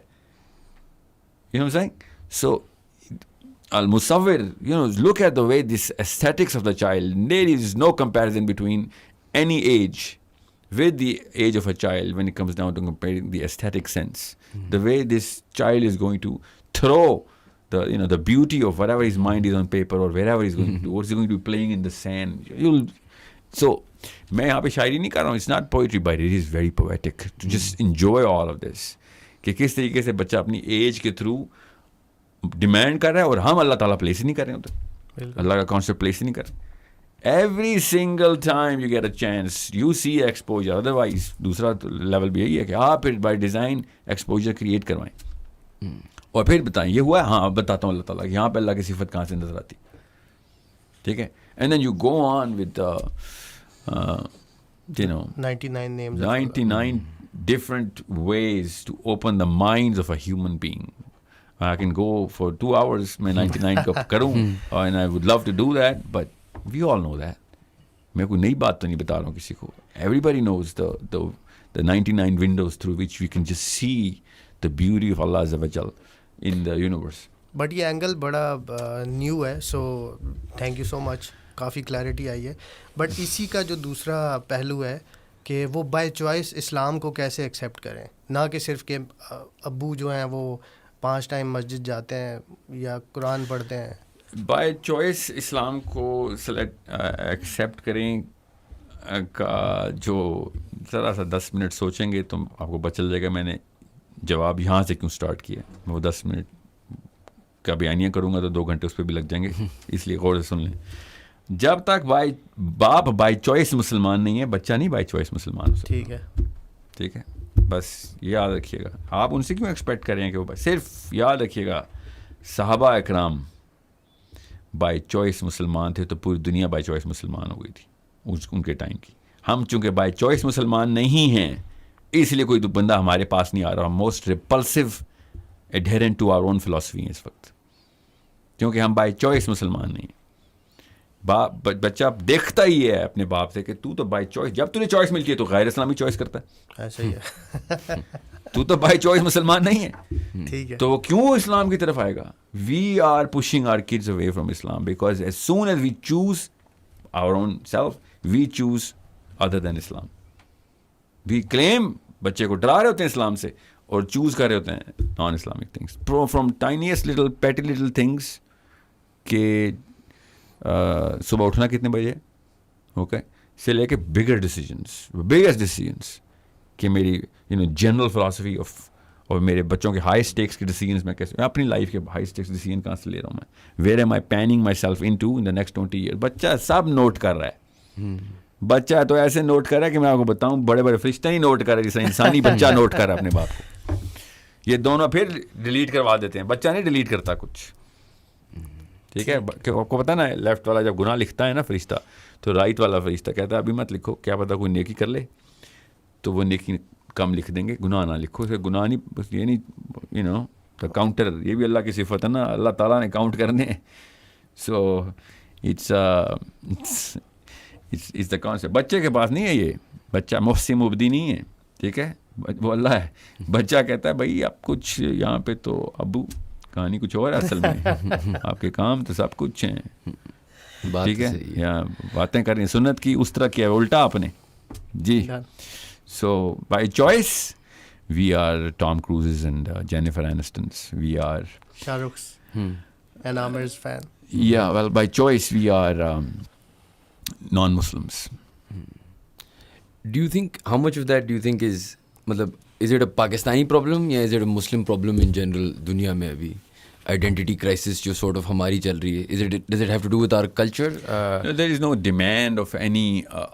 You know what I'm saying? So, al-Musawwir, you know, look at the way this aesthetics of the child. There is no comparison between any age with the age of a child when it comes down to comparing the aesthetic sense. The way this child is going to throw the beauty of whatever his mind is on paper or wherever he's going to do, or he's going to be playing in the sand. So, میں یہاں پہ شاعری نہیں کر رہا ہوں. It's not poetry, but it is very poetic to just enjoy all of this. کہ کس طریقے سے بچہ اپنی ایج کے تھرو ڈیمانڈ کر رہا ہے اور ہم اللہ تعالیٰ پلیس ہی نہیں کر رہے ہوتے. اللہ کا کانسیپٹ پلیس ہی نہیں کر. Every single time you get a chance you see exposure. Otherwise دوسرا لیول بھی یہی ہے کہ آپ پھر بائی ڈیزائن ایکسپوجر کریٹ کروائیں اور پھر بتائیں یہ ہوا ہے. ہاں اب بتاتا ہوں اللہ تعالیٰ کہ یہاں پہ اللہ کی صفت کہاں سے نظر آتی. ٹھیک ہے. And then you go on with you know 99 names 99 different ways to open the minds of a human being. I can go for 2 hours میں 99 کا کروں and I would love to do that, but we all know that. میں کوئی نئی بات تو نہیں بتا رہا ہوں کسی کو. Everybody knows the 99 windows through which we can just see the beauty of Allah Azza wa Jal in the universe. But یہ اینگل بڑا نیو ہے, so thank you so much, کافی کلیئرٹی آئی ہے. بٹ اسی کا جو دوسرا پہلو ہے کہ وہ بائی چوائس اسلام کو کیسے ایکسیپٹ کریں, نہ کہ صرف کہ ابو جو ہیں وہ 5 ٹائم مسجد جاتے ہیں یا قرآن پڑھتے ہیں. بائی چوائس اسلام کو ایکسیپٹ کریں کا جو ذرا سا 10 منٹ سوچیں گے تو آپ کو پتہ چل جائے گا میں نے جواب یہاں سے کیوں اسٹارٹ کیا. وہ 10 منٹ کا بیانیہ کروں گا تو 2 گھنٹے اس پہ بھی لگ جائیں گے, اس لیے غور سے سن لیں. جب تک باپ بائی چوائس مسلمان نہیں ہے, بچہ نہیں بائی چوائس مسلمان ہو سکتا. ٹھیک ہے, ٹھیک ہے, بس یاد رکھیے گا. آپ ان سے کیوں ایکسپیکٹ کر رہے ہیں کہ وہ صرف یاد رکھیے گا صحابہ اکرام بائی چوائس مسلمان تھے تو پوری دنیا بائی چوائس مسلمان ہو گئی تھی ان کے ٹائم کی. ہم چونکہ بائی چوائس مسلمان نہیں ہیں اس لیے کوئی بندہ ہمارے پاس نہیں آ رہا. Most repulsive adherent to our own philosophy ہیں اس وقت, کیونکہ ہم بائی چوائس مسلمان نہیں ہیں. بچہ دیکھتا ہی ہے اپنے باپ سے کہ تو بائی چوائس, جب تجھے چوائس ملتی ہے تو غیر اسلامی چوائس کرتا ہے. ایسا ہی ہے. تو بائی چوائس مسلمان نہیں ہے, ٹھیک ہے, تو وہ کیوں اسلام کی طرف آئے گا. We are pushing our kids away from اسلام because as soon as we choose our own self we choose other دین اسلام. وی کلیم, بچے کو ڈرا رہے ہوتے ہیں اسلام سے اور چوز کر رہے ہوتے ہیں non Islamic things from tiniest little petty little things کہ صبح اٹھنا کتنے بجے, اوکے, سے لے کے بگیسٹ ڈیسیجنس کہ میری جنرل فلاسفی آف اور میرے بچوں کے ہائی اسٹیکس کے ڈیسیجنس میں کیسے, میں اپنی لائف کے ہائی اسٹیکس ڈیسیجن کہاں سے لے رہا ہوں میں, where am I pinning myself into in the next 20 year. بچہ سب نوٹ کر رہا ہے. بچہ تو ایسے نوٹ کر رہا ہے کہ میں آپ کو بتاؤں بڑے بڑے فرشتے نہیں نوٹ کر رہے جیسے انسانی بچہ نوٹ کر رہا ہے اپنے باپ کو. یہ دونوں پھر ڈیلیٹ کروا دیتے ہیں. بچہ نہیں ڈیلیٹ کرتا کچھ, ٹھیک ہے. آپ کو پتا نا لیفٹ والا جب گناہ لکھتا ہے نا فرشتہ, تو رائٹ والا فرشتہ کہتا ہے ابھی مت لکھو, کیا پتا کوئی نیکی کر لے تو وہ نیکی کم لکھ دیں گے, گناہ نہ لکھو. گناہ نہیں, بس یہ نہیں دا کاؤنٹر, یہ بھی اللہ کی صفت ہے نا, اللہ تعالیٰ نے کاؤنٹ کرنے. So it's the concept. بچے کے پاس نہیں ہے یہ, بچہ محسن مبدی نہیں ہے, ٹھیک ہے, وہ اللہ ہے. بچہ کہتا ہے بھائی آپ کچھ یہاں پہ تو ابو کہانی کچھ اور ہے اصل میں, آپ کے کام تو سب کچھ ہیں, ٹھیک ہے, یا باتیں کر رہی ہیں سنت کی اس طرح کیا ہے الٹا آپ نے جی. So by choice we are Tom Cruise's and Jennifer Aniston's, we are Shah Rukh and Aamir's fan. Yeah well by choice we are non Muslims. Do you think, how much of that do you think is, مطلب is it a Pakistani problem یا is it a Muslim problem in general دنیا میں ابھی identity crisis جو sort of ہماری چل رہی ہے, does it have to do with our culture? No, there is no demand of any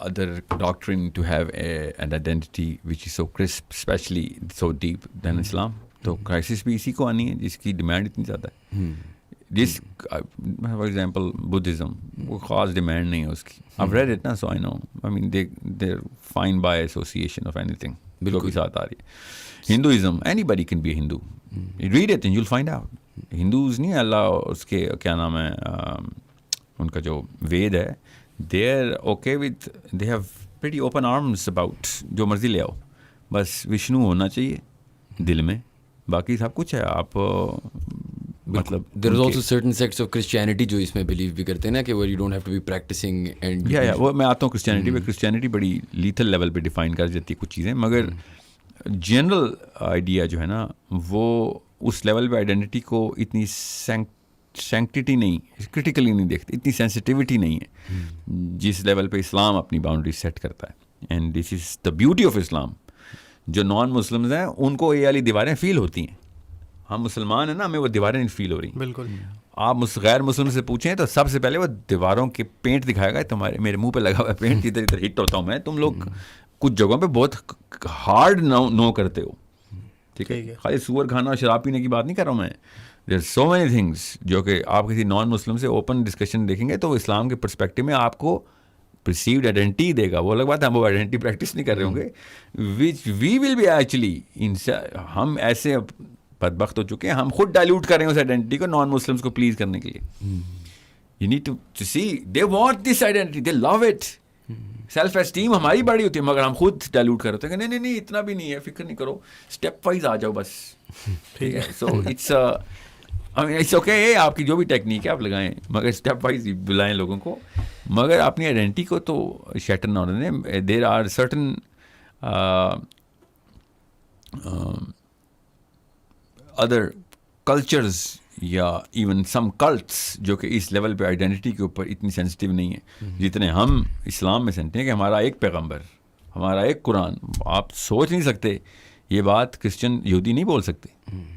other doctrine to have an identity which is so crisp, especially so deep than Islam. تو crisis بھی اسی کو آنی ہے جس کی demand اتنی زیادہ ہے. جس فار ایگزامپل بدھزم, وہ خاص ڈیمانڈ نہیں ہے اس کی. I've read it نا, so I know. I mean they're fine by association of anything جو بھی ساتھ آ رہی ہے. Hinduism, anybody can be a Hindu. Read it and you'll find out. Hindus نہیں, اللہ اس کے کیا نام ہے ان کا جو وید ہے, they are okay with, they have pretty open arms about جو مرضی لے آؤ, بس وشنو ہونا چاہیے دل میں, باقی سب کچھ ہے. آپ مطلب there is also certain sects of Christianity جو اس میں believe بھی کرتے ہیں نا کہ where you don't have to be practicing and وہ میں آتا ہوں کرسچینٹی پہ. کرسچینٹی بڑی لیتھل لیول پہ ڈیفائن کر جاتی ہے کچھ چیزیں, مگر جنرل آئیڈیا جو ہے نا وہ اس لیول پہ آئیڈینٹی کو اتنی سینکٹیٹی نہیں, کرٹیکلی نہیں دیکھتے, اتنی سینسٹیوٹی نہیں ہے جس لیول پہ اسلام اپنی باؤنڈری سیٹ کرتا ہے. And this is the beauty of اسلام. جو نان مسلمز ہیں ان کو یہ والی دیواریں فیل ہوتی ہیں, ہم مسلمان ہیں نا, ہمیں وہ دیواریں نہیں فیل ہو رہی. بالکل. آپ غیر مسلم سے پوچھیں تو سب سے پہلے وہ دیواروں کے پینٹ دکھائے گا, تمہارے میرے منہ پہ لگا ہوا ہے پینٹ, ادھر ادھر ہٹ ہوتا ہوں میں, تم لوگ کچھ جگہوں پہ بہت ہارڈ نو کرتے ہو, ٹھیک ہے. خالی سور کھانا اور شراب پینے کی بات نہیں کر رہا ہوں میں, دیر سو مینی تھنگس جو کہ آپ کسی نان مسلم سے اوپن ڈسکشن دیکھیں گے تو اسلام کے پرسپیکٹو میں آپ کو پرسیوڈ آئیڈینٹی دے گا. وہ الگ بات ہے ہم وہ آئیڈینٹی پریکٹس نہیں کر رہے ہوں گے, وچ وی ول بی ایکچولی, ہم ایسے بدبخت ہو چکے ہیں, ہم خود ڈائلیوٹ کر رہے ہیں اس آئیڈینٹی کو نان مسلمس کو پلیز کرنے کے لیے. You need to see they want this identity, they love it. Self esteem ہماری بڑی ہوتی ہے مگر ہم خود ڈائلیوٹ کر رہے ہیں کہ نہیں اتنا بھی نہیں ہے, فکر نہیں کرو, اسٹیپ وائز آ جاؤ بس, ٹھیک ہے. سو اٹس اوکے, آپ کی جو بھی ٹیکنیک ہے آپ لگائیں, مگر اسٹیپ وائز بلائیں لوگوں کو, مگر اپنی آئیڈینٹی کو تو شیٹر نہ ہونے دیں. There are certain other cultures یا ایون سم کلٹس جو کہ اس لیول پہ آئیڈینٹی کے اوپر اتنی سینسٹیو نہیں ہیں جتنے ہم اسلام میں سمجھتے ہیں کہ ہمارا ایک پیغمبر, ہمارا ایک قرآن. آپ سوچ نہیں سکتے یہ بات کرسچن یہودی نہیں بول سکتے.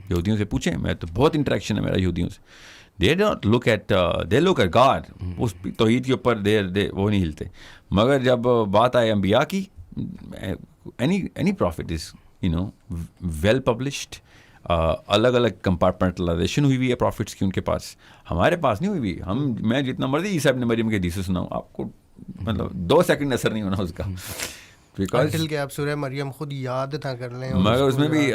یہودیوں سے پوچھیں, میں تو بہت انٹریکشن ہے میرا یہودیوں سے, they don't look at they look at God, اس توحید کے اوپر وہ نہیں ہلتے. مگر جب بات آئے انبیاء کی, اینی پروفٹ از ویل پبلشڈ, الگ الگ کمپارٹمنٹلائزیشن ہوئی ہوئی ہے پروفٹس کی ان کے پاس, ہمارے پاس نہیں ہوئی ہوئی. میں جتنا مرضی عیسیٰ ابن مریم کے حدیثیں سناؤں آپ کو, مطلب 2 سیکنڈ اثر نہیں ہونا اس کا, انٹل کہ آپ سورہ مریم خود یاد نہ کر لیں. مگر اس میں بھی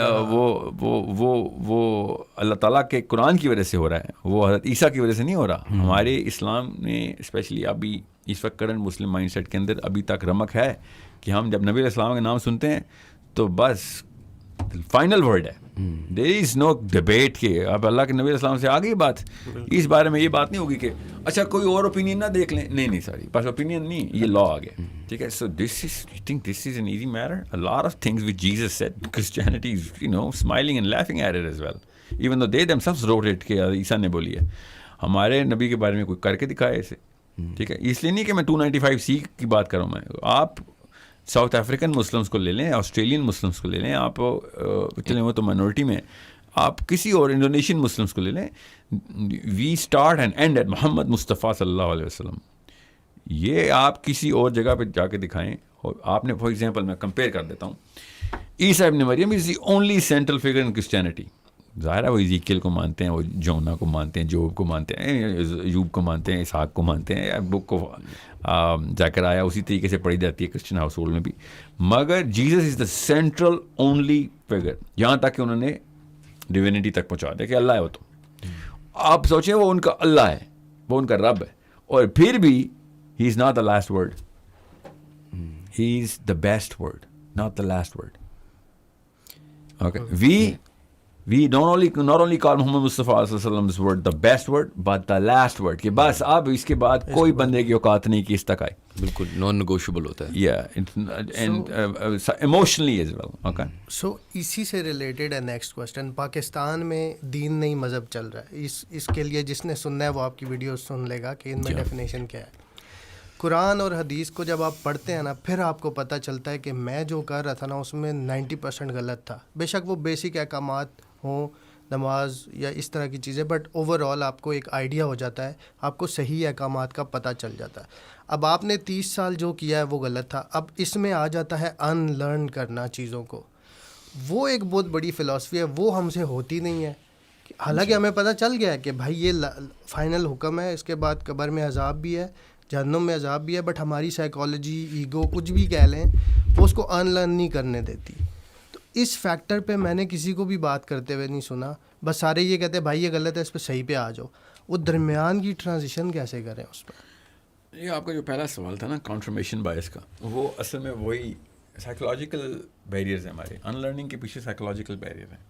وہ اللہ تعالیٰ کے قرآن کی وجہ سے ہو رہا ہے, وہ حضرت عیسیٰ کی وجہ سے نہیں ہو رہا. ہمارے اسلام نے اسپیشلی ابھی اس وقت کرنٹ مسلم مائنڈ سیٹ کے اندر ابھی تک رمق ہے کہ ہم جب نبی علیہ السلام کا نام سنتے ہیں تو بس فائنل ورڈ ہے, دیر از نو ڈبیٹ کہ اب اللہ کے نبی علیہ السلام سے آگے بات, اس بارے میں یہ بات نہیں ہوگی کہ اچھا کوئی اور اوپینین نہ دیکھ لیں, نہیں ساری بس اوپینین نہیں, یہ لا آ گیا, ٹھیک ہے. So this is I think this is an easy matter. A lot of things which Jesus said, Christianity is smiling and laughing at it as well, even though they themselves wrote it کہ عیسیٰ نے بولی ہے. ہمارے نبی کے بارے میں کوئی کر کے دکھائے اسے, ٹھیک ہے. اس لیے نہیں کہ میں 295C کی بات کروں, میں آپ ساؤتھ افریقن مسلمس کو لے لیں, آسٹریلین مسلمس کو لے لیں, آپ چلیں وہ تو مائنورٹی میں, آپ کسی اور انڈونیشین مسلمس کو لے لیں, we start and and at محمد مصطفیٰ صلی اللہ علیہ وسلم. یہ آپ کسی اور جگہ پہ جا کے دکھائیں. آپ نے فار ایگزامپل میں کمپیئر کر دیتا ہوں, عیسیٰ ابن مریم is the only central figure in Christianity. ظاہر ہے وہ ایزیکیل کو مانتے ہیں, وہ جونا کو مانتے ہیں, جوب کو مانتے ہیں, ایوب کو مانتے ہیں, اسحاق کو مانتے ہیں, بک کو زکریا اسی طریقے سے پڑھی جاتی ہے کرسچن ہاؤس ہولڈ میں بھی. مگر Jesus is the central only figure, یہاں تک کہ انہوں نے ڈیوینٹی تک پہنچا دیا کہ اللہ ہے وہ. تو آپ سوچیں وہ ان کا اللہ ہے, وہ ان کا رب ہے, اور پھر بھی he is not the last word, he is the best word, not the last word. Okay, we not only call Muhammad Mustafa sallallahu alaihi wasallam's word the best word but the last word, کہ بس اب اس کے بعد کوئی بندے کی اوقات نہیں کہ اس تک آئے. بالکل نان نیگوشیبل ہوتا ہے. and emotionally as well. Okay, so اسی سے ریلیٹڈ ہے نیکسٹ کوسچن. پاکستان میں دین نہیں مذہب چل رہا ہے, اس کے لیے جس نے سننا ہے وہ آپ کی ویڈیو سن لے گا کہ ان میں ڈیفینیشن کیا ہے. قرآن اور حدیث کو جب آپ پڑھتے ہیں نا, پھر آپ کو پتہ چلتا ہے کہ میں جو کر رہا تھا نا اس میں 90% غلط تھا. بے شک وہ بیسک احکامات ہوں, نماز یا اس طرح کی چیزیں, بٹ اوور آل آپ کو ایک آئیڈیا ہو جاتا ہے, آپ کو صحیح احکامات کا پتہ چل جاتا ہے. اب آپ نے 30 سال جو کیا ہے وہ غلط تھا, اب اس میں آ جاتا ہے ان لرن کرنا چیزوں کو. وہ ایک بہت بڑی فلاسفی ہے, وہ ہم سے ہوتی نہیں ہے. حالانکہ ہمیں پتہ چل گیا ہے کہ بھائی یہ فائنل حکم ہے, اس کے بعد قبر میں عذاب بھی ہے, جہنم میں عذاب بھی ہے, بٹ ہماری سائیکالوجی, ایگو, کچھ بھی کہہ لیں, وہ اس کو ان لرن نہیں کرنے دیتی. تو اس فیکٹر پہ میں نے کسی کو بھی بات کرتے ہوئے نہیں سنا, بس سارے یہ کہتے ہیں بھائی یہ غلط ہے, اس پہ صحیح پہ آ جاؤ. وہ درمیان کی ٹرانزیشن کیسے کریں اس پہ؟ یہ آپ کا جو پہلا سوال تھا نا کانفرمیشن بائس کا, وہ اصل میں وہی سائیکولوجیکل بیریئرز ہیں ہمارے. ان لرننگ کے پیچھے سائیکولوجیکل بیریئر ہیں.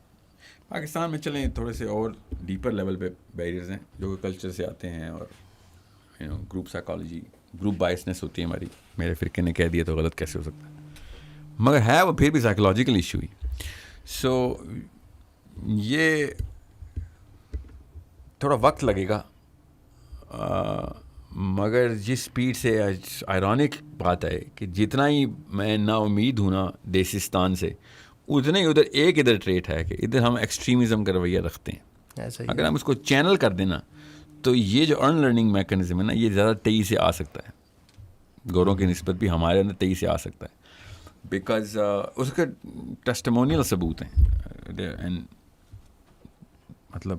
پاکستان میں چلیں تھوڑے سے اور ڈیپر لیول پہ بیریئرز ہیں جو کہ کلچر سے آتے ہیں, اور گروپ سائیکالوجی, گروپ بائسنس ہوتی ہے ہماری. میرے فرقے نے کہہ دیا تو غلط کیسے ہو سکتا ہے, مگر ہے وہ پھر بھی سائیکولوجیکل ایشو ہی. سو یہ تھوڑا وقت لگے گا, مگر جس سپیڈ سے, آئرونک بات ہے کہ جتنا ہی میں نا امید ہوں نا دیسستان سے, اتنا ہی ادھر ٹریٹ ہے کہ ادھر ہم ایکسٹریمزم کا رویہ رکھتے ہیں. اگر ہم اس کو چینل کر دینا تو یہ جو ارن لرننگ میکانزم ہے نا یہ زیادہ تیزی سے آ سکتا ہے, گوروں کی نسبت بھی ہمارے اندر تیزی سے آ سکتا ہے, بیکاز اس کے ٹیسٹیمونیل ثبوت ہیں, اینڈ مطلب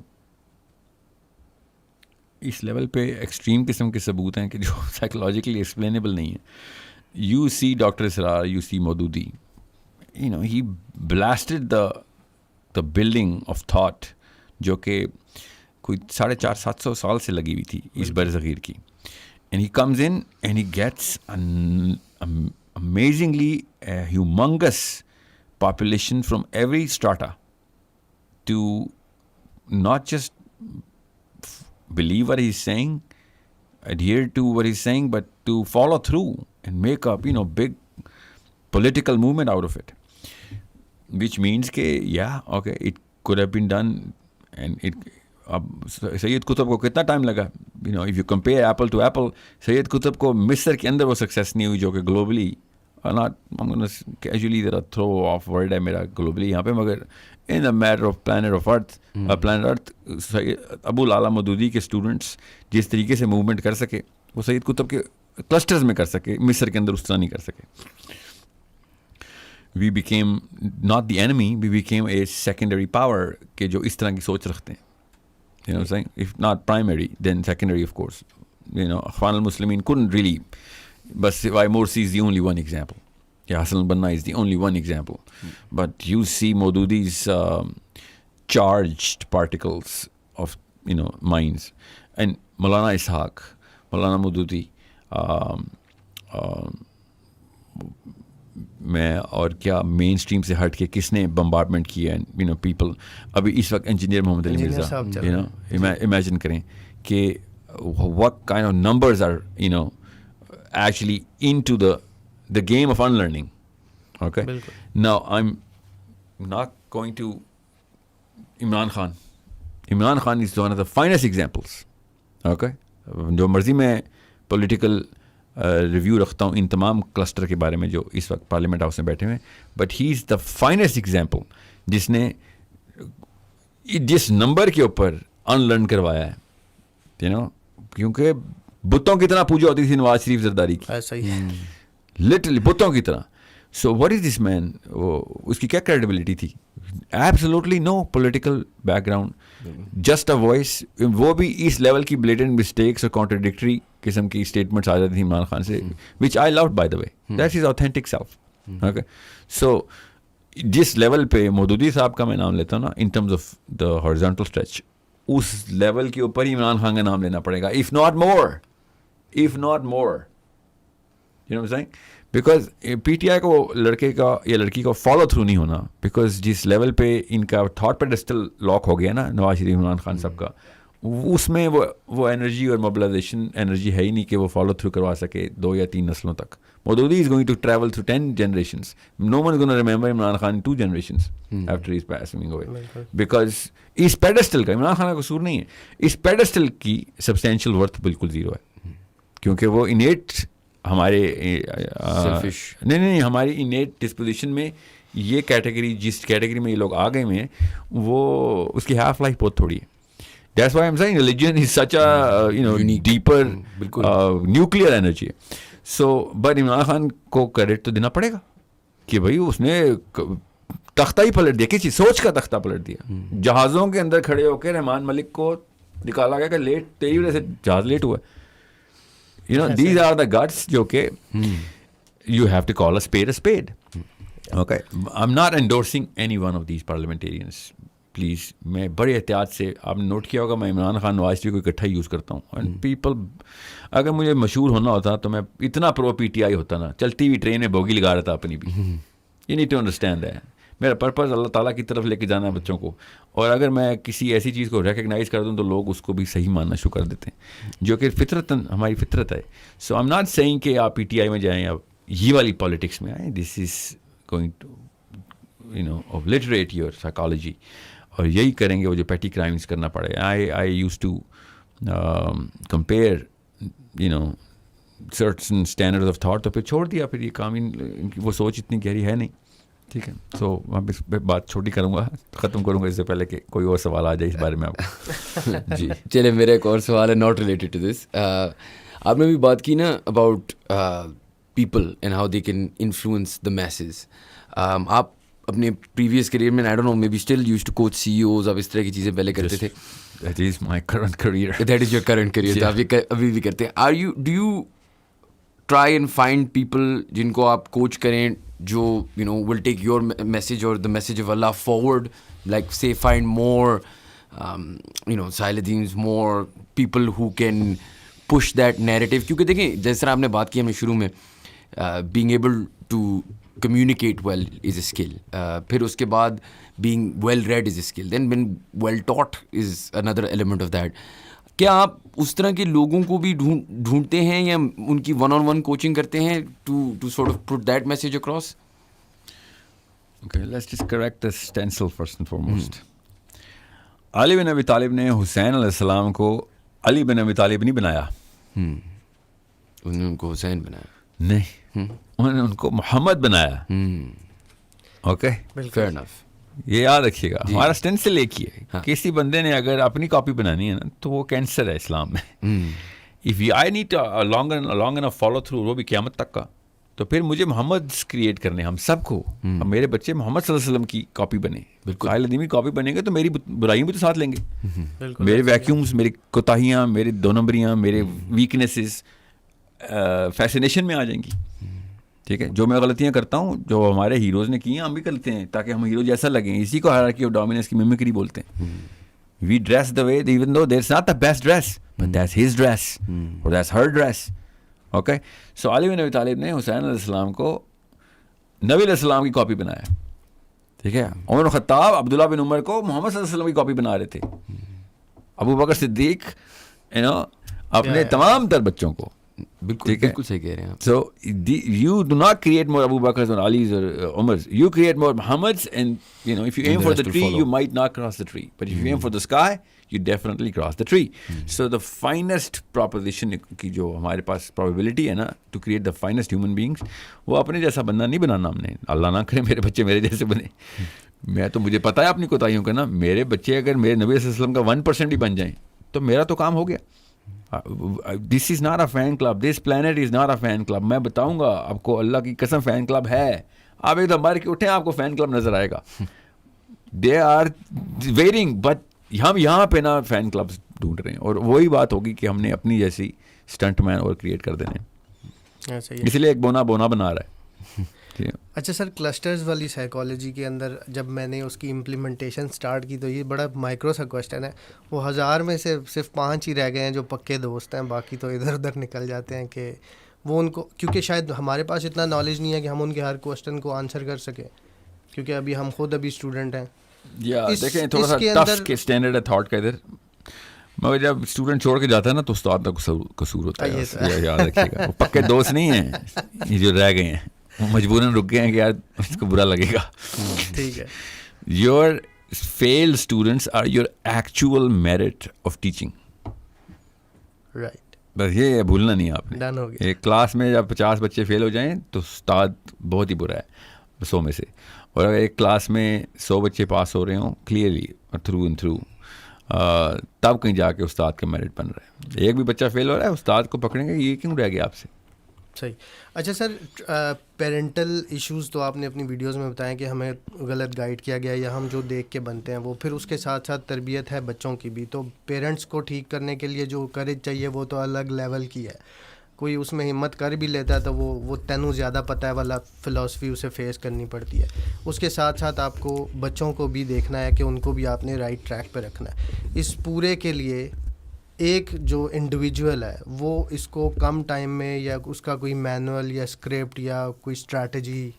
اس لیول پہ ایکسٹریم قسم کے ثبوت ہیں کہ جو سائیکولوجیکلی ایکسپلینیبل نہیں ہے. You see doctor Israr, you see Maududi, you know he blasted the building of thought جو کہ کوئی 450-700 سال سے لگی ہوئی تھی اس برصغیر کی. And he comes in and he gets amazingly a humongous population from every strata to not just believe what he's saying, adhere to what he's saying, but to follow through and make up, big political movement out of it. Which means کہ okay, it could have been done, and اب سید قطب کو کتنا time لگا, if you compare apple to apple, سید قطب کو مصر کے اندر وہ success نہیں ہوئی جو کہ گلوبلی, کیجولی ذرا تھرو آف ورڈ ہے میرا گلوبلی یہاں پہ, مگر ان دا میٹر آف پلانٹ ارتھ ابو العلا مودودی کے اسٹوڈنٹس جس طریقے سے موومنٹ کر سکے وہ سید قطب کے کلسٹرز میں کر سکے, مصر کے اندر اس طرح نہیں کر سکے. We become not the enemy, we become a secondary power کہ جو اس طرح کی سوچ رکھتے ہیں. You know what I'm saying? If not primary, then secondary, of course. Ikhwan al-Muslimin couldn't really, but why Morsi is the only one example. Hassan al-Banna is the only one example. But you see Maududi's charged particles of, minds. And Maulana Ishaq, Maulana Maududi, میں اور کیا مین stream سے ہٹ کے کس نے bombardment کیا ہے, people ابھی اس وقت انجینئر محمد علی مرزا, امیجن کریں کہ what kind of numbers are actually into the game of unlearning. Okay, now I'm not going to Imran Khan is one of the finest examples. Okay, جو مرضی میں پولیٹیکل ریویو رکھتا ہوں ان تمام کلسٹر کے بارے میں جو اس وقت پارلیمنٹ ہاؤس میں بیٹھے ہوئے ہیں, but he is the finest example جس نے جس نمبر کے اوپر ان لرن کروایا ہے, کیونکہ بتوں کی طرح پوجا ہوتی تھی نواز شریف زرداری کی, لٹرلی بتوں کی طرح. سو واٹ از دس مین, اس کی کیا کریڈیبلٹی تھی؟ Absolutely no political background, just a voice. وہ بھی اس لیول کی بلیٹنٹ مسٹیکس اور کانٹراڈکٹری قسم کی اسٹیٹمنٹس آ جاتی تھیں عمران خان سے, which I loved by the way, that is authentic self. Okay, so جس لیول پہ مودودی صاحب کا میں نام لیتا ہوں نا, in terms of the horizontal stretch, اس لیول کے اوپر ہی عمران خان کا نام لینا پڑے گا, if not more. You know what I'm saying? Because P T I کو لڑکے کا یا لڑکی کا فالو تھرو نہیں ہونا, بیکاز جس لیول پہ ان کا تھاٹ پیڈسٹل لاک ہو گیا نا نواز شریف عمران خان صاحب کا, اس میں وہ انرجی اور موبلائزیشن انرجی ہے ہی نہیں کہ وہ فالو تھرو کروا سکے 2 یا 3 نسلوں تک. Maududi is going to travel through 10 generations. No one is going to remember Imran Khan 2 generations after his passing away. Because اس پیڈسٹل کا عمران خان کا قصور نہیں ہے, اس پیڈسٹل کی سبسٹینشیل ورتھ بالکل زیرو ہے, کیونکہ وہ انیٹ ہمارے نہیں ہماری انیٹ ڈسپوزیشن میں یہ کیٹیگری, جس کیٹیگری میں یہ لوگ آ گئے ہوئے ہیں, وہ اس کی ہاف لائف بہت تھوڑی ہے. That's why I'm saying religion is such a deeper nuclear energy. So but Imran Khan کو کریڈٹ تو دینا پڑے گا کہ بھائی اس نے تختہ ہی پلٹ دیا, کسی سوچ کا تختہ پلٹ دیا. جہازوں کے اندر کھڑے ہو کے رحمان ملک کو نکالا گیا کہ لیٹ, تیری وجہ سے جہاز لیٹ ہوا. These are the guts جو کہ you have to call a spade. Okay, I'm not endorsing any one of these parliamentarians. Please, میں بڑے احتیاط سے, آپ نے نوٹ کیا ہوگا میں عمران خان نواز شریف کو اکٹھا یوز کرتا ہوں. اینڈ پیپل, اگر مجھے مشہور ہونا ہوتا تو میں اتنا پرو پی ٹی آئی ہوتا نا, چلتی ہوئی ٹرین میں بوگی لگا رہا تھا اپنی بھی. You need to understand that. میرا پرپز اللہ تعالیٰ کی طرف لے کے جانا ہے بچوں کو, اور اگر میں کسی ایسی چیز کو ریکگنائز کر دوں تو لوگ اس کو بھی صحیح ماننا شروع کر دیتے ہیں, جو کہ فطرتاً ہماری فطرت ہے. سو آئی ایم ناٹ سیئنگ کہ آپ پی ٹی آئی میں جائیں یا یہ والی پالیٹکس میں آئیں. This is going to obliterate your psychology, اور یہی کریں گے وہ جو پیٹی کرائمس کرنا پڑے. I use to compare certain standard of thought, تو پھر چھوڑ دیا, پھر یہ کام وہ سوچ اتنی گہری ہے نہیں. ٹھیک ہے. سو اب اس پہ بات چھوٹی کروں گا, ختم کروں گا اس سے پہلے کہ کوئی اور سوال آ جائے اس بارے میں آپ کو. جی چلے میرا ایک اور سوال ہے ناٹ ریلیٹڈ ٹو دس. آپ نے بھی بات کی نا about people and how they can influence the masses. آپ اپنے پریویس کریئر میں I don't know maybe still used to coach C E Os, آپ اس طرح کی چیزیں پہلے کرتے تھے. That is my current career. That is your current career. آپ یہ ابھی بھی کرتے ہیں. Do you try and find people جن کو آپ کوچ کریں جو you know will take your message اور دا میسیج آف اللہ forward, like say find more you know Saladins, more people who can push that narrative. کیونکہ دیکھیں جس طرح آپ نے بات کی ہمیں شروع میں, being able to communicate well is a skill. پھر اس کے بعد being well read is a skill. Then when well taught is another element of that. کیا آپ اس طرح کے لوگوں کو بھی ڈھونڈتے ہیں یا ان کی ون آن ون کوچنگ کرتے ہیں to sort of put that message across? Okay, let's just correct the stencil first and foremost. علی بن ابی طالب نے حسین علیہ السلام کو علی بن ابی طالب نہیں بنایا. انہوں نے ان کو حسین بنایا نہیں, انہوں نے ان کو محمد بنایا. Okay, fair enough. یہ یاد رکھیے گا, ہمارا اسٹینسل ایک ہی ہے. کسی بندے نے اگر اپنی کاپی بنانی ہے نا تو وہ کینسر ہے اسلام میں. If I need long enough follow through, وہ بھی قیامت تک کا, تو پھر مجھے محمد کریٹ کرنے ہم سب کو. اب میرے بچے محمد صلی اللہ علیہ وسلم کی کاپی بنے, بالکل عالمی کاپی بنیں گے تو میری برائیوں بھی تو ساتھ لیں گے. میرے ویکیومس, میری کوتاہیاں, میری دو نمبریاں, میرے ویکنیسز فیسنیشن میں آ جائیں گی. ٹھیک ہے, جو میں غلطیاں کرتا ہوں جو ہمارے ہیروز نے کی ہیں ہم بھی کرتے ہیں تاکہ ہم ہیرو جیسا لگیں. اسی کو ہائرارکی آف ڈومیننس کی میمکری بولتے ہیں. We dress the way even though there is not the best dress but that's his dress اور that's her dress. Okay, so علی بن ابی طالب نے حسین علیہ السلام کو نبی علیہ السلام کی کاپی بنایا. ٹھیک ہے, عمر بن خطاب عبداللہ بن عمر کو محمد صلی اللہ علیہ وسلم کی کاپی بنا رہے تھے. ابو بکر صدیق اپنے تمام تر بچوں کو. بالکل صحیح کہہ رہے ہیں. So you do not create more Abu Bakrs or Alis or Umars. You create more Muhammads, and you know if you aim for the tree, you might not cross the tree. But if you aim for the sky, you definitely cross the tree. So the finest proposition کی جو ہمارے پاس probability ہے نا to create the finest human beings, وہ اپنے جیسا بندہ نہیں بنانا ہم نے. اللہ نہ کرے میرے بچے میرے جیسے بنے. میں تو مجھے پتا ہے اپنی کوتاہیوں کا نا. میرے بچے اگر میرے نبی صلی اللہ علیہ وسلم کا 1% بھی بن جائیں تو میرا تو کام ہو گیا. This is not a fan club, this plant is not a fan club. میں بتاؤں گا آپ کو, اللہ کی قسم فین کلب ہے. آپ ایک دم مار کے اٹھیں, آپ کو فین کلب نظر آئے گا. دے آر ویئرنگ, بٹ ہم یہاں پہ نا فین کلب ڈھونڈ رہے ہیں. اور وہی بات ہوگی کہ ہم نے اپنی جیسی اسٹنٹ مین اور کریٹ کر دینے, اس لیے ایک بونا بنا رہا ہے. اچھا سر, کلسٹرز والی سائیکالوجی کے اندر جب میں نے اس کی امپلیمنٹیشن سٹارٹ کی تو یہ بڑا مائکرو سا کوشچن ہے. وہ 1000 میں سے صرف 5 ہی رہ گئے ہیں جو پکے دوست ہیں, باقی تو ادھر ادھر نکل جاتے ہیں. کہ وہ ان کو, کیونکہ شاید ہمارے پاس اتنا نالج نہیں ہے کہ ہم ان کے ہر کوشچن کو آنسر کر سکیں, کیونکہ ابھی ہم خود ابھی اسٹوڈنٹ ہیں. دیکھیں تھوڑا سا ٹف اسٹینڈرڈ ہے تھاٹ کا ادھر, مگر جب اسٹوڈنٹ چھوڑ کے جاتا ہے نا تو استاد کا قصور ہوتا ہے. یاد رکھیے گا, وہ پکے دوست نہیں ہیں یہ جو رہ گئے ہیں, مجبوراً رک گئے ہیں کہ یار اس کو برا لگے گا. ٹھیک ہے, your field students are your actual merit of teaching. Right, بس یہ بھولنا نہیں آپ نے. ڈن ہو گیا. ایک کلاس میں جب 50 بچے فیل ہو جائیں تو استاد بہت ہی برا ہے 100 میں سے. اور اگر ایک کلاس میں 100 بچے پاس ہو رہے ہوں کلیئرلی تھرو اینڈ تھرو, تب کہیں جا کے استاد کا میرٹ بن رہا ہے. ایک بھی بچہ فیل ہو رہا ہے, استاد کو پکڑیں گے یہ کیوں رہ گیا آپ سے. صحیح. اچھا سر, پیرنٹل ایشوز تو آپ نے اپنی ویڈیوز میں بتایا کہ ہمیں غلط گائیڈ کیا گیا یا ہم جو دیکھ کے بنتے ہیں وہ, پھر اس کے ساتھ ساتھ تربیت ہے بچوں کی بھی. تو پیرنٹس کو ٹھیک کرنے کے لیے جو کریج چاہیے وہ تو الگ لیول کی ہے. کوئی اس میں ہمت کر بھی لیتا ہے تو وہ تینوں زیادہ پتہ ہے والا فلاسفی اسے فیس کرنی پڑتی ہے. اس کے ساتھ ساتھ آپ کو بچوں کو بھی دیکھنا ہے کہ ان کو بھی آپ نے رائٹ ٹریک پہ رکھنا ہے. اس پورے کے لیے ایک جو انڈیویجول ہے وہ اس کو کم ٹائم میں, یا اس کا کوئی مینول یا اسکرپٹ یا کوئی اسٹریٹجی,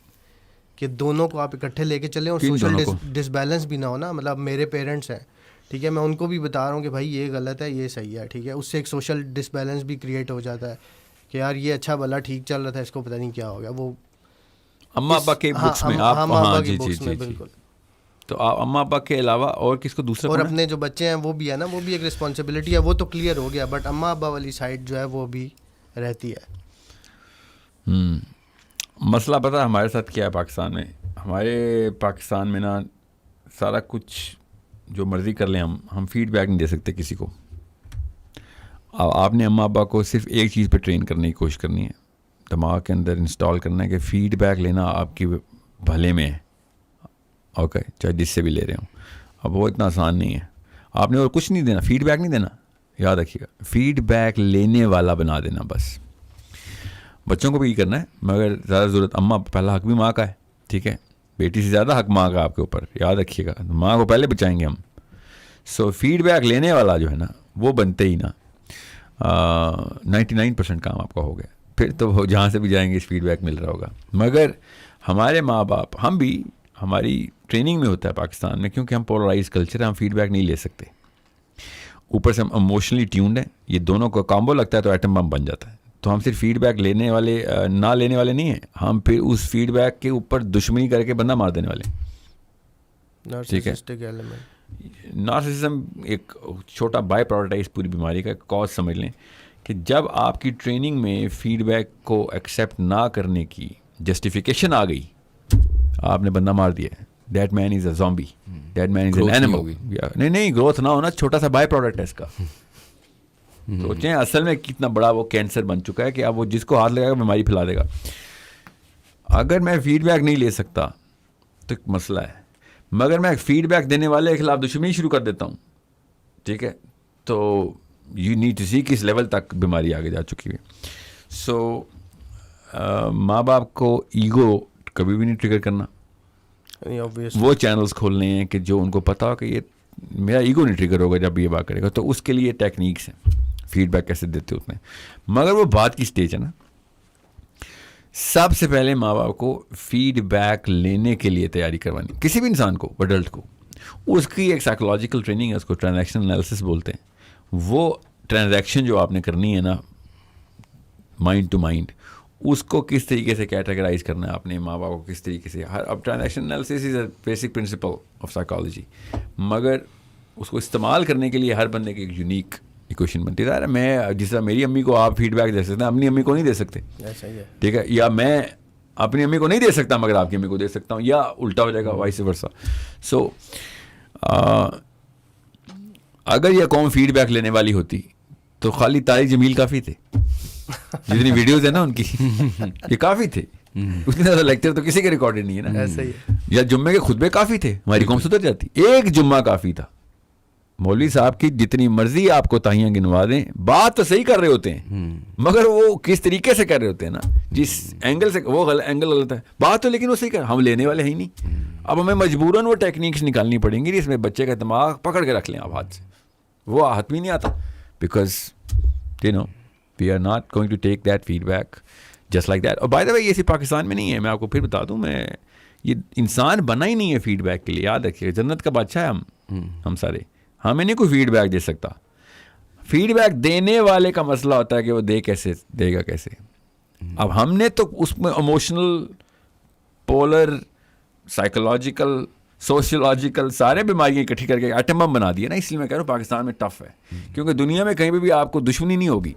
کہ دونوں کو آپ اکٹھے لے کے چلیں اور سوشل ڈسبیلنس بھی نہ ہو نا. مطلب میرے پیرنٹس ہیں, ٹھیک ہے, میں ان کو بھی بتا رہا ہوں کہ بھائی یہ غلط ہے یہ صحیح ہے, ٹھیک ہے. اس سے ایک سوشل ڈسبیلنس بھی کریٹ ہو جاتا ہے کہ یار یہ اچھا بھلا ٹھیک چل رہا تھا, اس کو پتہ نہیں کیا ہو گیا. وہ اماں ابا کے بکس میں آپ, ہاں جی جی جی بالکل. تو آپ اماں ابا کے علاوہ اور کس کو دوسرا, اور اپنے جو بچے ہیں وہ بھی ہے نا, وہ بھی ایک رسپانسبلٹی ہے. وہ تو کلیئر ہو گیا, بٹ اماں ابا والی سائڈ جو ہے وہ بھی رہتی ہے. مسئلہ پتہ ہے ہمارے ساتھ کیا ہے پاکستان میں. ہمارے پاکستان میں نا سارا کچھ جو مرضی کر لیں ہم فیڈ بیک نہیں دے سکتے کسی کو. آپ نے اماں ابا کو صرف ایک چیز پہ ٹرین کرنے کی کوشش کرنی ہے, دماغ کے اندر انسٹال کرنا ہے کہ فیڈ بیک لینا آپ کی بھلے میں ہے. اوکے, چاہے جس سے بھی لے رہے ہوں. اب وہ اتنا آسان نہیں ہے. آپ نے اور کچھ نہیں دینا, فیڈ بیک نہیں دینا, یاد رکھیے گا, فیڈ بیک لینے والا بنا دینا بس. بچوں کو بھی یہ کرنا ہے, مگر زیادہ ضرورت اماں پہلا حق بھی ماں کا ہے, ٹھیک ہے, بیٹی سے زیادہ حق ماں کا آپ کے اوپر, یاد رکھیے گا, ماں کو پہلے بچائیں گے ہم. سو فیڈ بیک لینے والا جو ہے نا وہ بنتے ہی نا 99% کام آپ کا ہو گیا. پھر تو جہاں سے بھی جائیں گے اس فیڈ بیک مل رہا ہوگا. مگر ہمارے ماں باپ, ہم بھی, ہماری ٹریننگ میں ہوتا ہے پاکستان میں, کیونکہ ہم پولرائز کلچر ہے, ہم فیڈ بیک نہیں لے سکتے. اوپر سے ہم ایموشنلی ٹیونڈ ہیں, یہ دونوں کا کامبو لگتا ہے تو ایٹم بم بن جاتا ہے. تو ہم صرف فیڈ بیک laنے والے نہیں ہیں, ہم پھر اس فیڈ بیک کے اوپر دشمنی کر کے بندہ مار دینے والے. ٹھیک ہے, نارسسزم ایک چھوٹا بائی پروڈکٹ ہے اس پوری بیماری کا. کاز سمجھ لیں کہ جب آپ کی ٹریننگ میں فیڈ بیک کو ایکسیپٹ نہ کرنے کی جسٹیفیکیشن آ گئی, آپ نے بندہ مار دیا. That man is a zombie, that man is an animal. نہیں, گروتھ نہ ہونا چھوٹا سا بائی پروڈکٹ ہے اس کا. سوچیں اصل میں کتنا بڑا وہ کینسر بن چکا ہے کہ اب وہ جس کو ہاتھ لگائے گا بیماری پھیلا دے گا. اگر میں فیڈ بیک نہیں لے سکتا تو ایک مسئلہ ہے, مگر میں فیڈ بیک دینے والے کے خلاف دشمنی شروع کر دیتا ہوں, ٹھیک ہے, تو یو نیڈ ٹو سی کس لیول تک بیماری آگے جا چکی ہے. سو ماں باپ کو ایگو کبھی بھی نہیں ٹریگر کرنا. وہ چینلز کھولنے ہیں کہ جو ان کو پتا ہو کہ یہ میرا ایگو نہیں ٹریگر ہوگا جب یہ بات کرے گا. تو اس کے لیے ٹیکنیکس ہیں, فیڈ بیک کیسے دیتے ہوتے ہیں. مگر وہ بات کی سٹیج ہے نا, سب سے پہلے ماں باپ کو فیڈ بیک لینے کے لیے تیاری کروانی, کسی بھی انسان کو, ایڈلٹ کو. اس کی ایک سائیکولوجیکل ٹریننگ ہے, اس کو ٹرانزیکشن انالیسس بولتے ہیں. وہ ٹرانزیکشن جو آپ نے کرنی ہے نا مائنڈ ٹو مائنڈ, اس کو کس طریقے سے کیٹیگرائز کرنا ہے آپ نے, ماں باپ کو کس طریقے سے. اب transaction analysis is a basic principle of psychology, مگر اس کو استعمال کرنے کے لیے ہر بندے کی ایک یونیک ایکویشن بنتی ہے. میں جس طرح میری امی کو آپ فیڈ بیک دے سکتے ہیں, اپنی امی کو نہیں دے سکتے, ٹھیک ہے, یا میں اپنی امی کو نہیں دے سکتا مگر آپ کی امی کو دے سکتا ہوں, یا الٹا ہو جائے گا, وائس ورسا. سو اگر یہ قوم فیڈ بیک لینے والی ہوتی تو خالی طارق جمیل کافی تھے, جتنی ویڈیوز ہیں نا ان کی یہ کافی تھے. اتنے زیادہ لیکچر تو کسی کے ریکارڈڈ نہیں ہے نا. ایسا ہی ہے. یا جمعے کے خطبے کافی تھے, ہماری قوم سدھر جاتی. ایک جمعہ کافی تھا. مولوی صاحب کی جتنی مرضی آپ کو تاہیاں گنوا دیں, بات تو صحیح کر رہے ہوتے ہیں, مگر وہ کس طریقے سے کر رہے ہوتے ہیں نا, جس اینگل سے, وہ اینگل غلط ہے بات تو, لیکن وہ صحیح کر, ہم لینے والے ہیں ہی نہیں. اب ہمیں مجبوراً وہ ٹیکنیکس نکالنی پڑیں گی جس میں بچے کا دماغ پکڑ کے رکھ لیں آپ ہاتھ سے. وہ ہاتھ میں نہیں آتا, because you know we are not going to take that feedback just like that. اور بائی دا وے یہ صرف پاکستان میں نہیں ہے, میں آپ کو پھر بتا دوں, میں یہ انسان بنا ہی نہیں ہے فیڈ بیک کے لیے. یاد رکھیے, جنت کا بادشاہ ہے ہم سارے, ہمیں نہیں کوئی فیڈ بیک دے سکتا. فیڈ بیک دینے والے کا مسئلہ ہوتا ہے کہ وہ دے کیسے, دے گا کیسے. اب ہم نے تو اس میں ایموشنل, پولر, سائیکولوجیکل, سوشیولوجیکل سارے بیماریاں اکٹھی کر کے ایٹم بم بنا دیا نا. اس لیے میں کہہ رہا ہوں پاکستان میں ٹف ہے, کیونکہ دنیا میں کہیں پہ بھی آپ کو دشمنی نہیں ہوگی.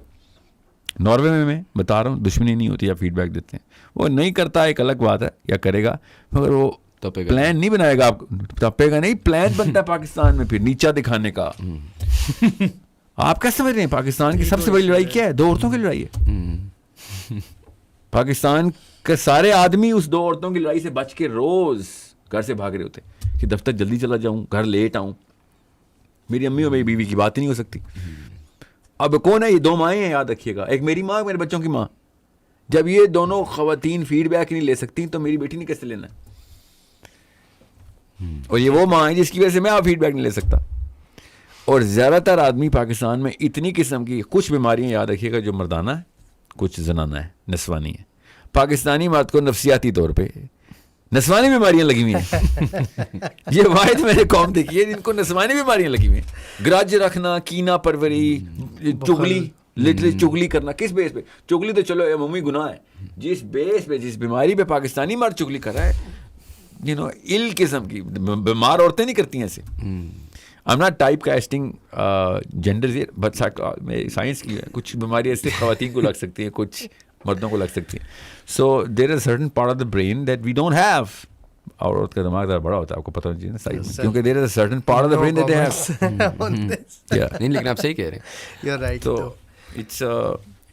ناروے میں بتا رہا ہوں دشمنی نہیں ہوتی, آپ فیڈ بیک دیتے ہیں. وہ نہیں کرتا ایک الگ بات ہے, یا کرے گا, مگر وہ پلان نہیں بنائے گا. آپ تپے گا نہیں, پلان بنتا ہے پاکستان میں پھر نیچا دکھانے کا. آپ کیا سمجھ رہے ہیں پاکستان کی سب سے بڑی لڑائی کیا ہے؟ 2 عورتوں کی لڑائی ہے. پاکستان کے سارے آدمی اس 2 عورتوں کی لڑائی سے بچ کے روز گھر سے بھاگ رہے ہوتے کہ دفتر جلدی چلا جاؤں, گھر لیٹ آؤں. میری امی اور میری بیوی کی بات ہی نہیں ہو سکتی. اب کون ہے یہ 2 مائیں ہیں, یاد رکھیے گا, ایک میری ماں, میرے بچوں کی ماں. جب یہ دونوں خواتین فیڈ بیک نہیں لے سکتی تو میری بیٹی نے کیسے لینا ہے؟ اور یہ وہ ماں ہے جس کی وجہ سے میں آپ فیڈ بیک نہیں لے سکتا. اور زیادہ تر آدمی پاکستان میں اتنی قسم کی کچھ بیماریاں, یاد رکھیے گا, جو مردانہ ہے, کچھ زنانہ ہے, نسوانی ہے. پاکستانی مرد کو نفسیاتی طور پہ نسوانی بیماریاں لگی ہوئی ہیں. یہ واحد میں نے قوم دیکھی ہے جن کو نسوانی بیماریاں لگی ہوئی ہیں. گرج رکھنا, کینہ پروری, چغلی, لٹرلی چغلی کرنا. کس بیس پہ چغلی؟ تو چلو عمومی گناہ ہے. جس بیس پہ, جس بیماری پہ پاکستانی مرد چغلی کر رہا ہے, یو نو, ال قسم کی بیمار عورتیں نہیں کرتی ہیں ایسے. I'm not type casting genders here, but science کی ہے, کچھ بیماریاں صرف خواتین کو لگ سکتی ہیں, کچھ مردوں کو لگ سکتی ہیں. So there is a certain part of the brain that we don't have. اور عورت کا دماغ ذرا بڑا ہوتا ہے, آپ کو پتہ نہیں چاہیے کیونکہ there is a certain part of the brain that they have. نہیں لیکن آپ صحیح کہہ رہے ہیں. You're right. تو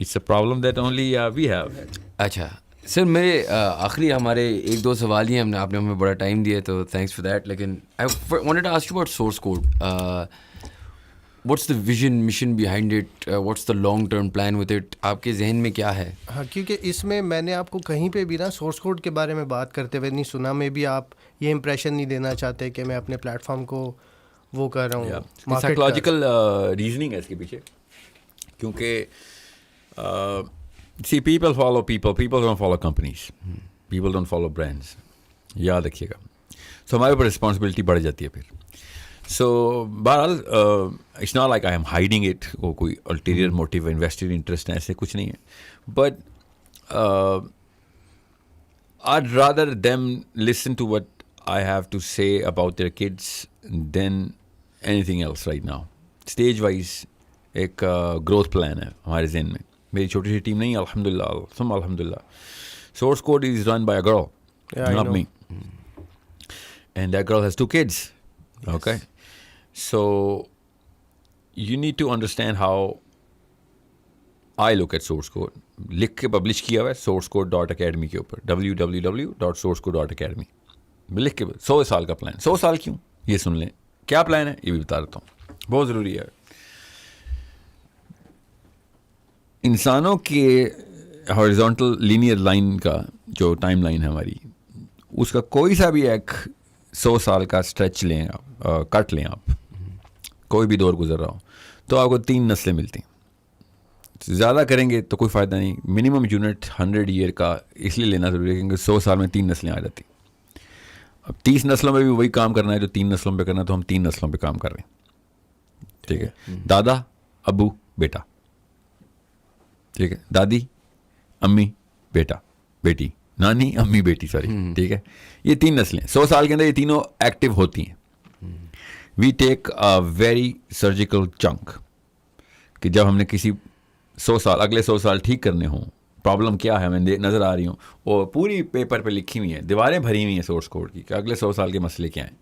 it's a problem that only we have. اچھا سر, میرے آخری ہمارے ایک دو سوال ہی آپ نے ہمیں بڑا ٹائم دیا تو تھینکس فار دیٹ. لیکن I wanted to ask you about source code. What's the vision mission behind it, what's the long term plan with it, آپ کے ذہن میں کیا ہے؟ ہاں, کیونکہ اس میں میں نے آپ کو کہیں پہ بھی نا سورس کوڈ کے بارے میں بات کرتے ہوئے نہیں سنا. میں بھی آپ یہ امپریشن نہیں دینا چاہتے کہ میں اپنے پلیٹ فارم کو وہ کر رہا ہوں. سائیکولوجیکل ریزننگ ہے اس کے پیچھے, کیونکہ see people follow people don't follow companies, people don't follow brands, یاد رکھیے گا. سو ہمارے اوپر رسپانسبلٹی بڑھ جاتی ہے پھر. سو بہرحال it's not like I'm hiding it, وہ کوئی الٹیریئر موٹیو انویسٹڈ انٹرسٹ ایسے کچھ نہیں ہے. But I'd rather them listen to what I have to say about their kids than anything else right now. Stage wise ایک growth plan ہے ہمارے ذہن میں. میری چھوٹی سی ٹیم نہیں, الحمدللہ ثم الحمدللہ. Source code is run by a girl, not me. And that girl has 2 kids. Okay. So you need to understand how I look at source code. لکھ کے پبلش کیا ہوا ہے sourcecode.academy کے اوپر, www.sourcecode.academy. لکھ کے 100 سال کا پلان. 100 سال کیوں, یہ سن لیں کیا پلان ہے, یہ بھی بتا دیتا ہوں, بہت ضروری ہے. انسانوں کے ہاریزونٹل لینئر لائن کا جو ٹائم لائن ہے ہماری, اس کا کوئی سا بھی ایک 100 سال کا اسٹریچ لیں آپ, کٹ لیں آپ, کوئی بھی دور گزر رہا ہو, تو آپ کو 3 نسلیں ملتی ہیں. زیادہ کریں گے تو کوئی فائدہ نہیں. منیمم یونٹ 100 ایئر کا اس لیے لینا ضروری ہے کیونکہ 100 سال میں 3 نسلیں آ جاتی. اب 30 نسلوں میں بھی وہی کام کرنا ہے جو 3 نسلوں پہ کرنا ہے, تو ہم 3 نسلوں پہ کام کر رہے ہیں. ٹھیک ہے, دادا ابو بیٹا, ٹھیک ہے, دادی امی بیٹا بیٹی, نانی امی بیٹی, سوری, ٹھیک ہے. یہ 3 نسلیں 100 سال کے اندر یہ تینوں ایکٹیو ہوتی ہیں. وی ٹیک اے ویری سرجیکل چنک کہ جب ہم نے کسی 100 سال اگلے 100 سال ٹھیک کرنے ہوں, پرابلم کیا ہے ہمیں نظر آ رہی ہوں, اور پوری پیپر پہ لکھی ہوئی ہیں, دیواریں بھری ہوئی ہیں سورس کوڈ کی کہ اگلے 100 سال کے مسئلے کیا ہیں.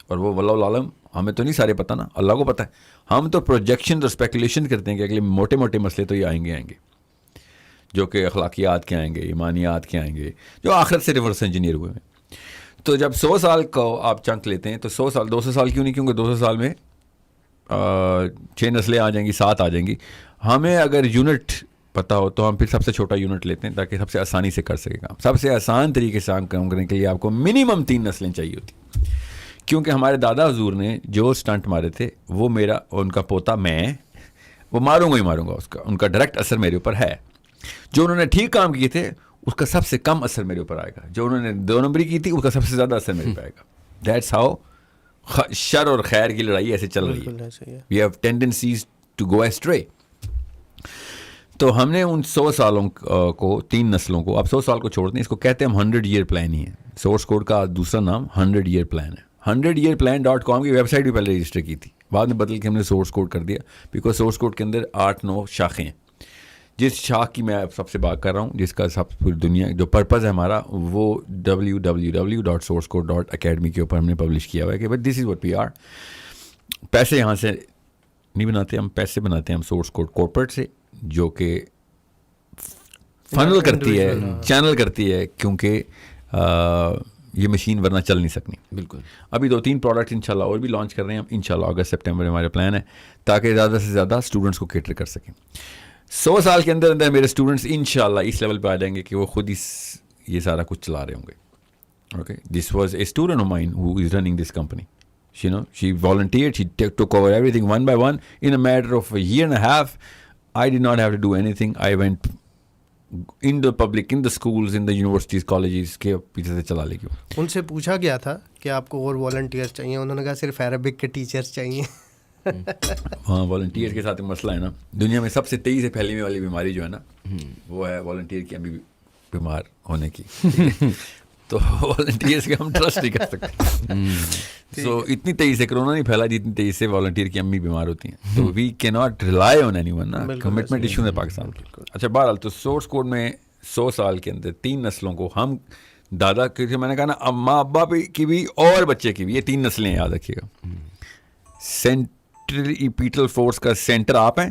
اور وہ واللہ عالم, ہمیں تو نہیں سارے پتہ نا, اللہ کو پتہ ہے. ہم تو پروجیکشن اور اسپیکولیشن کرتے ہیں کہ اگلے موٹے موٹے مسئلے تو یہ آئیں گے, جو کہ اخلاقیات کے آئیں گے, ایمانیات کے آئیں گے, جو آخرت سے ریورس انجینئر ہوئے ہیں. تو جب 100 سال کو آپ چنک لیتے ہیں تو 100 سال 200 سال کیوں نہیں, کیونکہ 200 سال میں 6 نسلیں آ جائیں گی, 7 آ جائیں گی. ہمیں اگر یونٹ پتہ ہو تو ہم پھر سب سے چھوٹا یونٹ لیتے ہیں تاکہ سب سے آسانی سے کر سکے کام. سب سے آسان طریقے سے کام کرنے کے لیے آپ کو منیمم 3 نسلیں چاہیے ہوتی, کیونکہ ہمارے دادا حضور نے جو اسٹنٹ مارے تھے وہ میرا, ان کا پوتا میں, وہ ماروں گا اس کا, ان کا ڈائریکٹ اثر میرے اوپر ہے. جو انہوں نے ٹھیک کام کیے تھے اس کا سب سے کم اثر میرے اوپر آئے گا, جو انہوں نے 2 نمبری کی تھی اس کا سب سے زیادہ اثر میرے پہ آئے گا. دیٹس ہاؤ شر اور خیر کی لڑائی ایسے چل رہی ہے. We have tendencies to go astray. تو ہم نے ان 100 سالوں کو 3 نسلوں کو, اب 100 سال کو چھوڑ دیں, اس کو کہتے ہیں ہم 100 ایئر پلان ہی ہے. سورس کوڈ کا دوسرا نام 100 ایئر پلان ہے. 100yearplan.com کی ویب سائٹ بھی پہلے رجسٹر کی تھی, بعد میں بدل کے ہم نے سورس کوڈ کر دیا, بیکاز سورس کوڈ کے اندر 8-9 شاخیں ہیں. جس شاخ کی میں سب سے بات کر رہا ہوں, جس کا سب پوری دنیا جو پرپز ہے ہمارا, وہ www.sourcecode.academy کے اوپر ہم نے پبلش کیا ہوا ہے کہ but this is what we are. پیسے یہاں سے نہیں بناتے ہم, پیسے بناتے ہیں ہم سورس کوڈ کارپوریٹ سے, جو کہ فنل کرتی ہے, چینل کرتی ہے, کیونکہ یہ مشین ورنہ چل نہیں سکنی. بالکل. ابھی 2-3 پروڈکٹ انشاءاللہ اور بھی لانچ کر رہے ہیں ہم, انشاءاللہ اگست سپٹمبر ہمارے پلان ہے, تاکہ زیادہ سے زیادہ اسٹوڈنٹس کو کیٹر کر سکیں. 100 سال کے اندر میرے اسٹوڈنٹس انشاءاللہ اس لیول پہ آ جائیں گے کہ وہ خود ہی یہ سارا کچھ چلا رہے ہوں گے. Okay, this was a student of mine who is running this company. She volunteered, she took over everything one by one. In a matter of a year and a half, I did not have to do anything. I went in the public, in the schools, in the universities, colleges کے پیچھے سے چلا لے گی. ان سے پوچھا گیا تھا کہ آپ کو اور والنٹیئر چاہیے, انہوں نے کہا صرف عربک کے ٹیچرس چاہیے. ہاں, والنٹیئر کے ساتھ مسئلہ ہے نا, دنیا میں سب سے تیزی سے پھیلنے والی بیماری جو ہے نا, وہ ہے والنٹیئر کی ابھی بیمار ہونے کی. تو والنٹیئرس کے ہم ٹرسٹ نہیں کر سکتے. سو اتنی تیزی سے کرونا نہیں پھیلا جتنی تیزی سے والنٹیئر کی امی بیمار ہوتی ہیں. تو وی کی not rely on any one نا, کمٹمنٹ ایشو ہے پاکستان. اچھا, بہرحال تو سورس کوڈ میں 100 سال کے اندر 3 نسلوں کو ہم دادا کے میں نے کہا نا اماں ابا کی بھی اور بچے کی بھی, یہ 3 نسلیں یاد رکھیے گا. سینٹرل ایپیٹل فورس کا سینٹر آپ ہیں,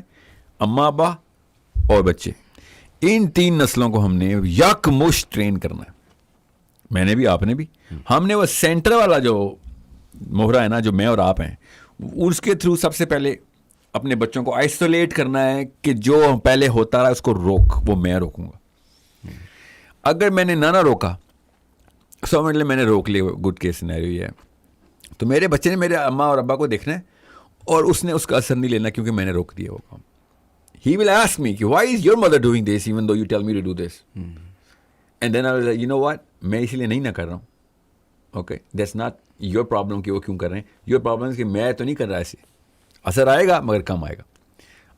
اماں ابا اور بچے, ان 3 نسلوں کو ہم نے یک مشت ٹرین کرنا ہے. میں نے بھی, آپ نے بھی. ہم نے وہ سینٹر والا جو مہرا ہے نا, جو میں اور آپ ہیں, اس کے تھرو سب سے پہلے اپنے بچوں کو آئسولیٹ کرنا ہے کہ جو پہلے ہوتا رہا اس کو روک, وہ میں روکوں گا. اگر میں نے نہ روکا, سو مطلب میں نے روک لیا, گڈ کیس سینیریو یہ ہے, تو میرے بچے نے میرے اماں اور ابا کو دیکھنا ہے اور اس نے اس کا اثر نہیں لینا کیونکہ میں نے روک دیا وہ کام. He will ask me, why is your mother doing this even though you tell me to do this? And then I was like, you know what, میں اس لیے نہیں نہ کر رہا ہوں. Okay, that's not your problem کہ وہ کیوں کر رہے ہیں. Your problem is کہ میں تو نہیں کر رہا ایسے. اثر آئے گا مگر کم آئے گا.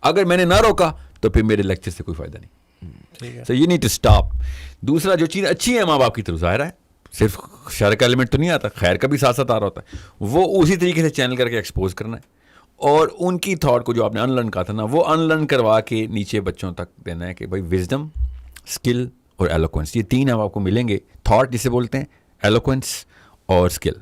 اگر میں نے نہ روکا تو پھر میرے لیکچر سے کوئی فائدہ نہیں. So you need to stop. دوسرا جو چیز اچھی ہے ماں باپ کی طرف ظاہر ہے, صرف شر کا ایلیمنٹ تو نہیں آتا, خیر کا بھی ساتھ ساتھ آ رہا ہوتا ہے, وہ اسی طریقے سے چینل کر کے ایکسپوز کرنا ہے. اور ان کی تھاٹ کو جو آپ نے ان لرن کہا تھا نا, وہ ان لرن کروا کے نیچے بچوں تک دینا ہے کہ بھائی وزڈم, اسکل اور ایلوکوینس, یہ 3 آپ کو ملیں گے. تھاٹ جسے بولتے ہیں, ایلوکوینس اور اسکل,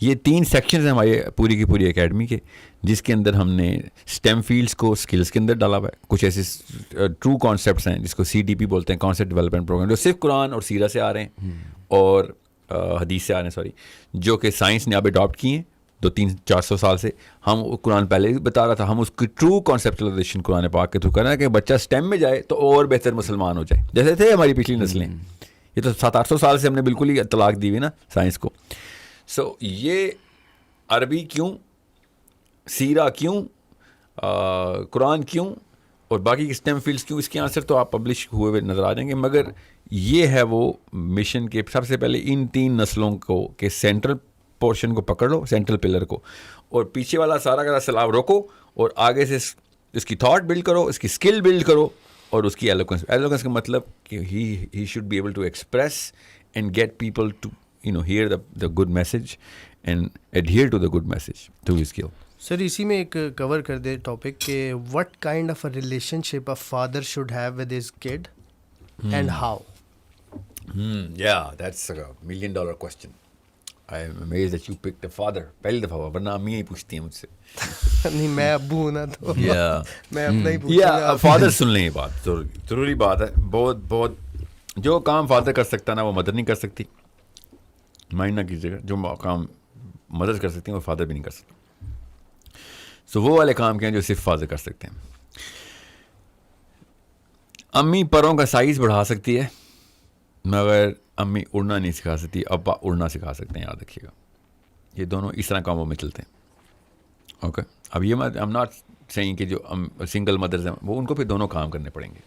یہ 3 سیکشنز ہیں ہمارے پوری کی پوری اکیڈمی کے, جس کے اندر ہم نے اسٹیم فیلڈس کو اسکلس کے اندر ڈالا ہوا ہے. کچھ ایسے ٹرو کانسیپٹس ہیں جس کو CDP بولتے ہیں, کانسیپٹ ڈیولپمنٹ پروگرام, جو صرف قرآن اور سیرہ سے آ رہے ہیں اور حدیث سے آ رہے ہیں, جو کہ سائنس نے اب اڈاپٹ کی ہیں 200-400 سال سے. ہم قرآن پہلے بھی بتا رہا تھا, ہم اس کی ٹرو کانسیپچلائزیشن قرآن پاک کے تھرو کر رہے ہیں کہ بچہ اسٹیم میں جائے تو اور بہتر مسلمان ہو جائے, جیسے تھے ہماری پچھلی نسلیں. یہ تو 700-800 سال سے ہم نے بالکل ہی طلاق دی ہوئی نا سائنس کو. سو یہ عربی کیوں, سیرہ کیوں, قرآن کیوں اور باقی کے اسٹیم فیلڈس کیوں, اس کے آنسر تو آپ پبلش ہوئے ہوئے نظر آ جائیں گے. مگر یہ ہے وہ مشن کے سب سے پہلے ان 3 نسلوں کو کہ سینٹرل پورشن کو پکڑ لو, سینٹرل پلر کو, اور پیچھے والا سارا کا سیلاب روکو, اور آگے سے اس کی تھاٹ بلڈ کرو, اس کی اسکل بلڈ کرو, اور اس کی ایلوکوینس. ایلوکوینس کا مطلب کہ he should be able to express and get people to hear the good message and adhere to the good message through his skill. Sir اسی میں ایک کور کر دے ٹاپک کہ what kind of a relationship a father should have with his kid and how. Yeah, that's a $1 million question. I am amazed that you picked a father. پہلی دفعہ ہوا, ورنہ امی ہی پوچھتی ہیں مجھ سے. نہیں, میں ابو ہوں نا تو میں اپنا ہی پوچھوں. فادر سن لیں, یہ بات ضروری بات ہے. بہت بہت جو کام فادر کر سکتا نا وہ مدر نہیں کر سکتی. مائنڈ نہ کیجیے گا, جو کام مدر کر سکتی ہیں وہ فادر بھی نہیں کر سکتا. سو وہ والے کام کیا ہیں جو صرف فادر کر سکتے ہیں. امی پروں کا سائز بڑھا سکتی ہے مگر امی اڑنا نہیں سکھا سکتی, ابا اڑنا سکھا سکتے ہیں, یاد رکھیے گا. یہ دونوں اس طرح کاموں میں چلتے ہیں. اوکے, اب یہ I'm not saying کہ جو سنگل مدرز ہیں وہ ان کو پھر دونوں کام کرنے پڑیں گے.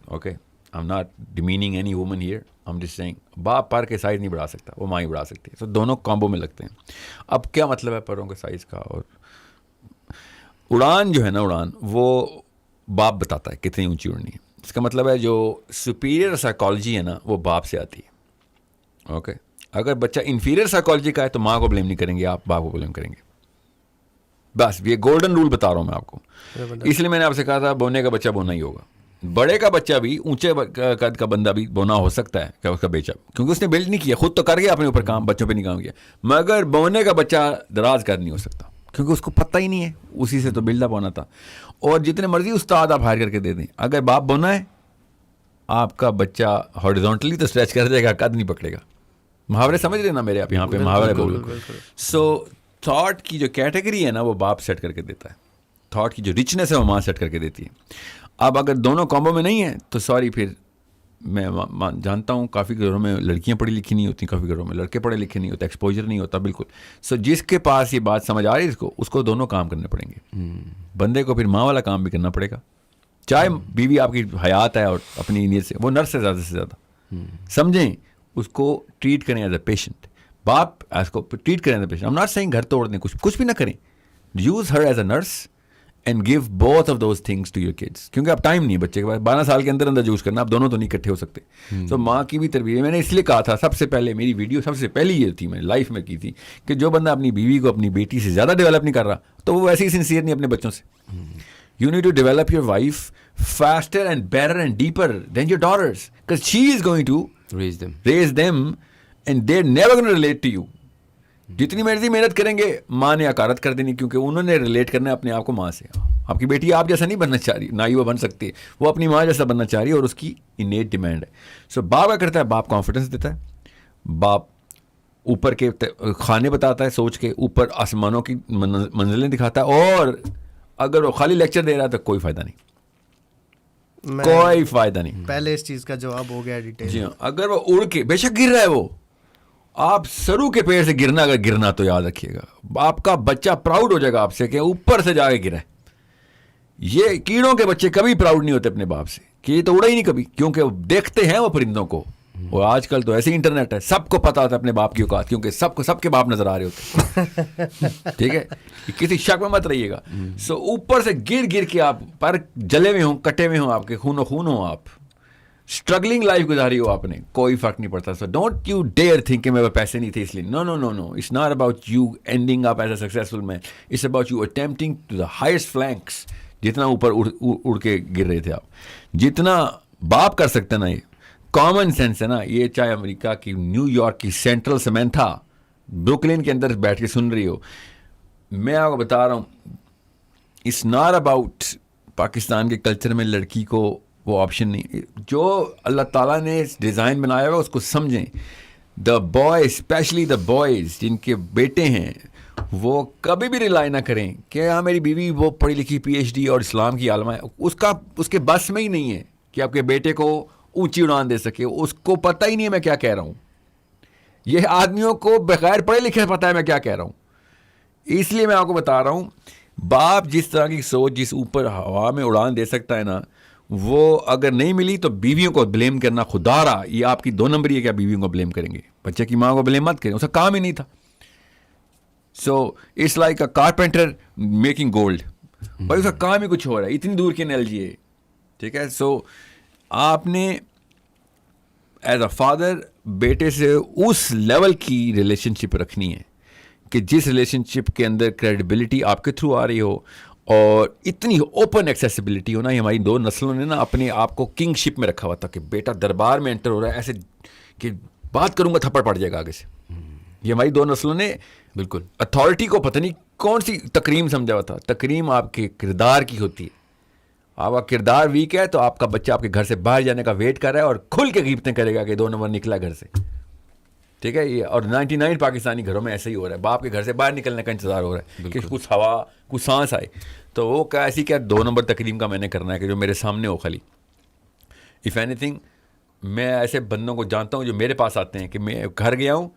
Okay, I'm not demeaning any woman here. I'm just saying باپ پر کے سائز نہیں بڑھا سکتا, وہ ماں ہی بڑھا سکتی ہے. تو دونوں کامبو میں لگتے ہیں. اب کیا مطلب ہے پروں کے سائز کا؟ اور اڑان جو ہے نا, اڑان وہ باپ بتاتا ہے کتنی اونچی اڑنی ہے. اس کا مطلب ہے جو سپیریئر سائیکالوجی ہے نا وہ باپ سے آتی ہے. اوکے, اگر بچہ انفیریئر سائیکالوجی کا ہے تو ماں کو بلیم نہیں کریں گے, آپ باپ کو بلیم کریں گے. بس یہ گولڈن رول بتا رہا ہوں میں آپ کو. اس لیے میں نے آپ سے کہا تھا بونے کا بچہ بونا ہی ہوگا. بڑے کا بچہ بھی, اونچے قد کا بندہ بھی بونا ہو سکتا ہے کہ اس کا بیچا, کیونکہ اس نے بلڈ نہیں کیا, خود تو کر گیا اپنے اوپر کام, بچوں پہ نہیں کام کیا. مگر بونے کا بچہ دراز کر نہیں ہو سکتا کیونکہ اس کو پتہ ہی نہیں ہے, اسی سے تو بلڈ اپ ہونا تھا. اور جتنے مرضی استاد آپ ہائر کر کے دے دیں, اگر باپ بونا ہے آپ کا بچہ ہارزونٹلی تو اسٹریچ کر دے گا, قد نہیں پکڑے گا. محاورے سمجھ رہے نا میرے, آپ یہاں پہ محاورے بولو. سو تھاٹ کی جو کیٹیگری ہے نا وہ باپ سیٹ کر کے دیتا ہے, تھاٹ کی جو رچنس ہے وہ ماں سیٹ کر کے دیتی ہے. اب اگر دونوں کامبو میں نہیں ہیں تو سوری, پھر میں جانتا ہوں کافی گھروں میں لڑکیاں پڑھی لکھی نہیں ہوتی, کافی گھروں میں لڑکے پڑھے لکھے نہیں ہوتے, ایکسپوجر نہیں ہوتا بالکل. سو جس کے پاس یہ بات سمجھ آ رہی ہے اس کو دونوں کام کرنے پڑیں گے. بندے کو پھر ماں والا کام بھی کرنا پڑے گا, چاہے بیوی آپ کی حیات ہے اور اپنی نیت سے, وہ نرس ہے زیادہ سے زیادہ. سمجھیں, اس کو ٹریٹ کریں ایز اے پیشنٹ. باپ اس کو ٹریٹ کریں ایز اے پیشنٹ. ہم ناٹ سیئنگ گھر توڑ دیں, کچھ بھی نہ کریں. Use her as a nurse and give both of those things to your kids. کیونکہ اب ٹائم نہیں ہے بچے کے پاس, 12 سال کے اندر یوز کرنا, اب دونوں تو نہیں اکٹھے ہو سکتے. تو ماں کی بھی تربیت میں نے اس لیے کہا تھا, سب سے پہلے میری ویڈیو سب سے پہلی یہ تھی میں نے لائف میں کی تھی کہ جو بندہ اپنی بیوی کو اپنی بیٹی سے زیادہ ڈیولپ نہیں کر رہا تو وہ ویسے ہی سنسیئر نہیں اپنے بچوں سے. You need to develop your wife faster and better and deeper than your daughters because she is going to raise them and they're never going to relate to you. جتنی مرضی محنت کریں گے ماں نے اکارت کر دینی, کیونکہ انہوں نے ریلیٹ کرنا ہے اپنے آپ کو ماں سے. آپ کی بیٹی آپ جیسا نہیں بننا چاہ رہی, نہ ہی وہ بن سکتی ہے, وہ اپنی ماں جیسا بننا چاہ رہی ہے اور اس کی انیٹ ڈیمانڈ ہے. سو باپ کیا کرتا ہے, باپ کانفیڈنس دیتا ہے, باپ اوپر کے کھانے بتاتا ہے, سوچ کے اوپر آسمانوں کی منزلیں دکھاتا ہے, اور اگر وہ خالی لیکچر دے رہا ہے تو کوئی فائدہ نہیں, کوئی فائدہ نہیں. پہلے اس چیز کا جواب ہو گیا ڈیٹیل. جی ہاں, اگر وہ اڑ کے بے شک گر رہا ہے, وہ آپ سرو کے پیڑ سے گرنا, اگر گرنا تو یاد رکھیے گا آپ کا بچہ پراؤڈ ہو جائے گا آپ سے کہ اوپر سے جا کے گرا ہے. یہ کیڑوں کے بچے کبھی پراؤڈ نہیں ہوتے اپنے باپ سے کہ یہ تو اڑا ہی نہیں کبھی, کیونکہ وہ دیکھتے ہیں وہ پرندوں کو. اور آج کل تو ایسے انٹرنیٹ ہے, سب کو پتا ہوتا ہے اپنے باپ کی اوقات, کیونکہ سب کو سب کے باپ نظر آ رہے ہوتے ہیں. ٹھیک ہے, کسی شک میں مت رہیے گا. سو اوپر سے گر گر کے آپ پر جلے ہوئے ہوں, کٹے ہوئے ہوں, آپ کے خون و خون ہوں, آپ اسٹرگلنگ لائف گزاری ہو آپ نے, کوئی فرق نہیں پڑتا. So don't you dare think کہ میرے پیسے نہیں تھے اس لیے. No no no no, it's not about you ending up as a successful man, it's about you attempting to the highest flanks. جتنا اوپر اڑ کے گر رہے تھے آپ, جتنا باپ کر سکتے نا, یہ کامن سینس ہے نا. یہ چاہے امریکہ کی نیو یارک کی سینٹرل سیمنتھا بروکلین کے اندر بیٹھ کے سن رہی ہو, میں آپ کو بتا رہا ہوں, اٹس ناٹ اباؤٹ پاکستان کے کلچر میں لڑکی کو وہ آپشن نہیں. جو اللہ تعالیٰ نے ڈیزائن بنایا ہوا اس کو سمجھیں. The boys, especially the boys جن کے بیٹے ہیں, وہ کبھی بھی ریلائی نہ کریں کہ ہاں میری بیوی وہ پڑھی لکھی پی ایچ ڈی اور اسلام کی عالمہ ہے. اس کے بس میں ہی نہیں ہے کہ آپ کے بیٹے کو اونچی اڑان دے سکے. اس کو پتہ ہی نہیں ہے میں کیا کہہ رہا ہوں. یہ آدمیوں کو بغیر پڑھے لکھے پتہ ہے میں کیا کہہ رہا ہوں. اس لیے میں آپ کو بتا رہا ہوں, باپ جس طرح کی سوچ جس اوپر ہوا میں اڑان دے سکتا ہے نا, وہ اگر نہیں ملی تو بیویوں کو بلیم کرنا خدا رہا, یہ آپ کی 2 نمبر ہی ہے کہ آپ بیویوں کو بلیم کریں گے. بچے کی ماں کو بلیم مت کریں, اس کا کام ہی نہیں تھا. So it's like a carpenter making gold, بھائی اس کا کام ہی کچھ ہو رہا ہے, اتنی دور کی انالوجی ہے. ٹھیک ہے, سو آپ نے ایز اے فادر بیٹے سے اس لیول کی ریلیشن شپ رکھنی ہے کہ جس ریلیشن شپ کے اندر کریڈیبلٹی آپ کے تھرو آ رہی ہو اور اتنی اوپن ایکسیسیبلٹی ہونا. یہ ہماری 2 نسلوں نے نا اپنے آپ کو کنگ شپ میں رکھا ہوا تھا کہ بیٹا دربار میں انٹر ہو رہا ہے, ایسے کہ بات کروں گا تھپڑ پڑ جائے گا آگے سے. یہ ہماری 2 نسلوں نے بالکل اتھارٹی کو پتہ نہیں کون سی تکریم سمجھا ہوا تھا. تکریم آپ کے کردار کی ہوتی ہے. آپ کا کردار ویک ہے تو آپ کا بچہ آپ کے گھر سے باہر جانے کا ویٹ کر رہا ہے اور کھل کے غیبتیں کرے گا کہ 2 نمبر نکلا گھر سے. ٹھیک ہے, یہ اور 99 پاکستانی گھروں میں ایسے ہی ہو رہا ہے. باپ کے گھر سے باہر نکلنے کا انتظار ہو رہا ہے کہ کچھ ہوا کچھ سانس آئے, تو وہ کیا ایسی کیا 2 نمبر تکریم کا میں نے کرنا ہے کہ جو میرے سامنے ہو خالی. اف اینی تھنگ, میں ایسے بندوں کو جانتا ہوں جو میرے پاس آتے ہیں کہ میں گھر گیا ہوں,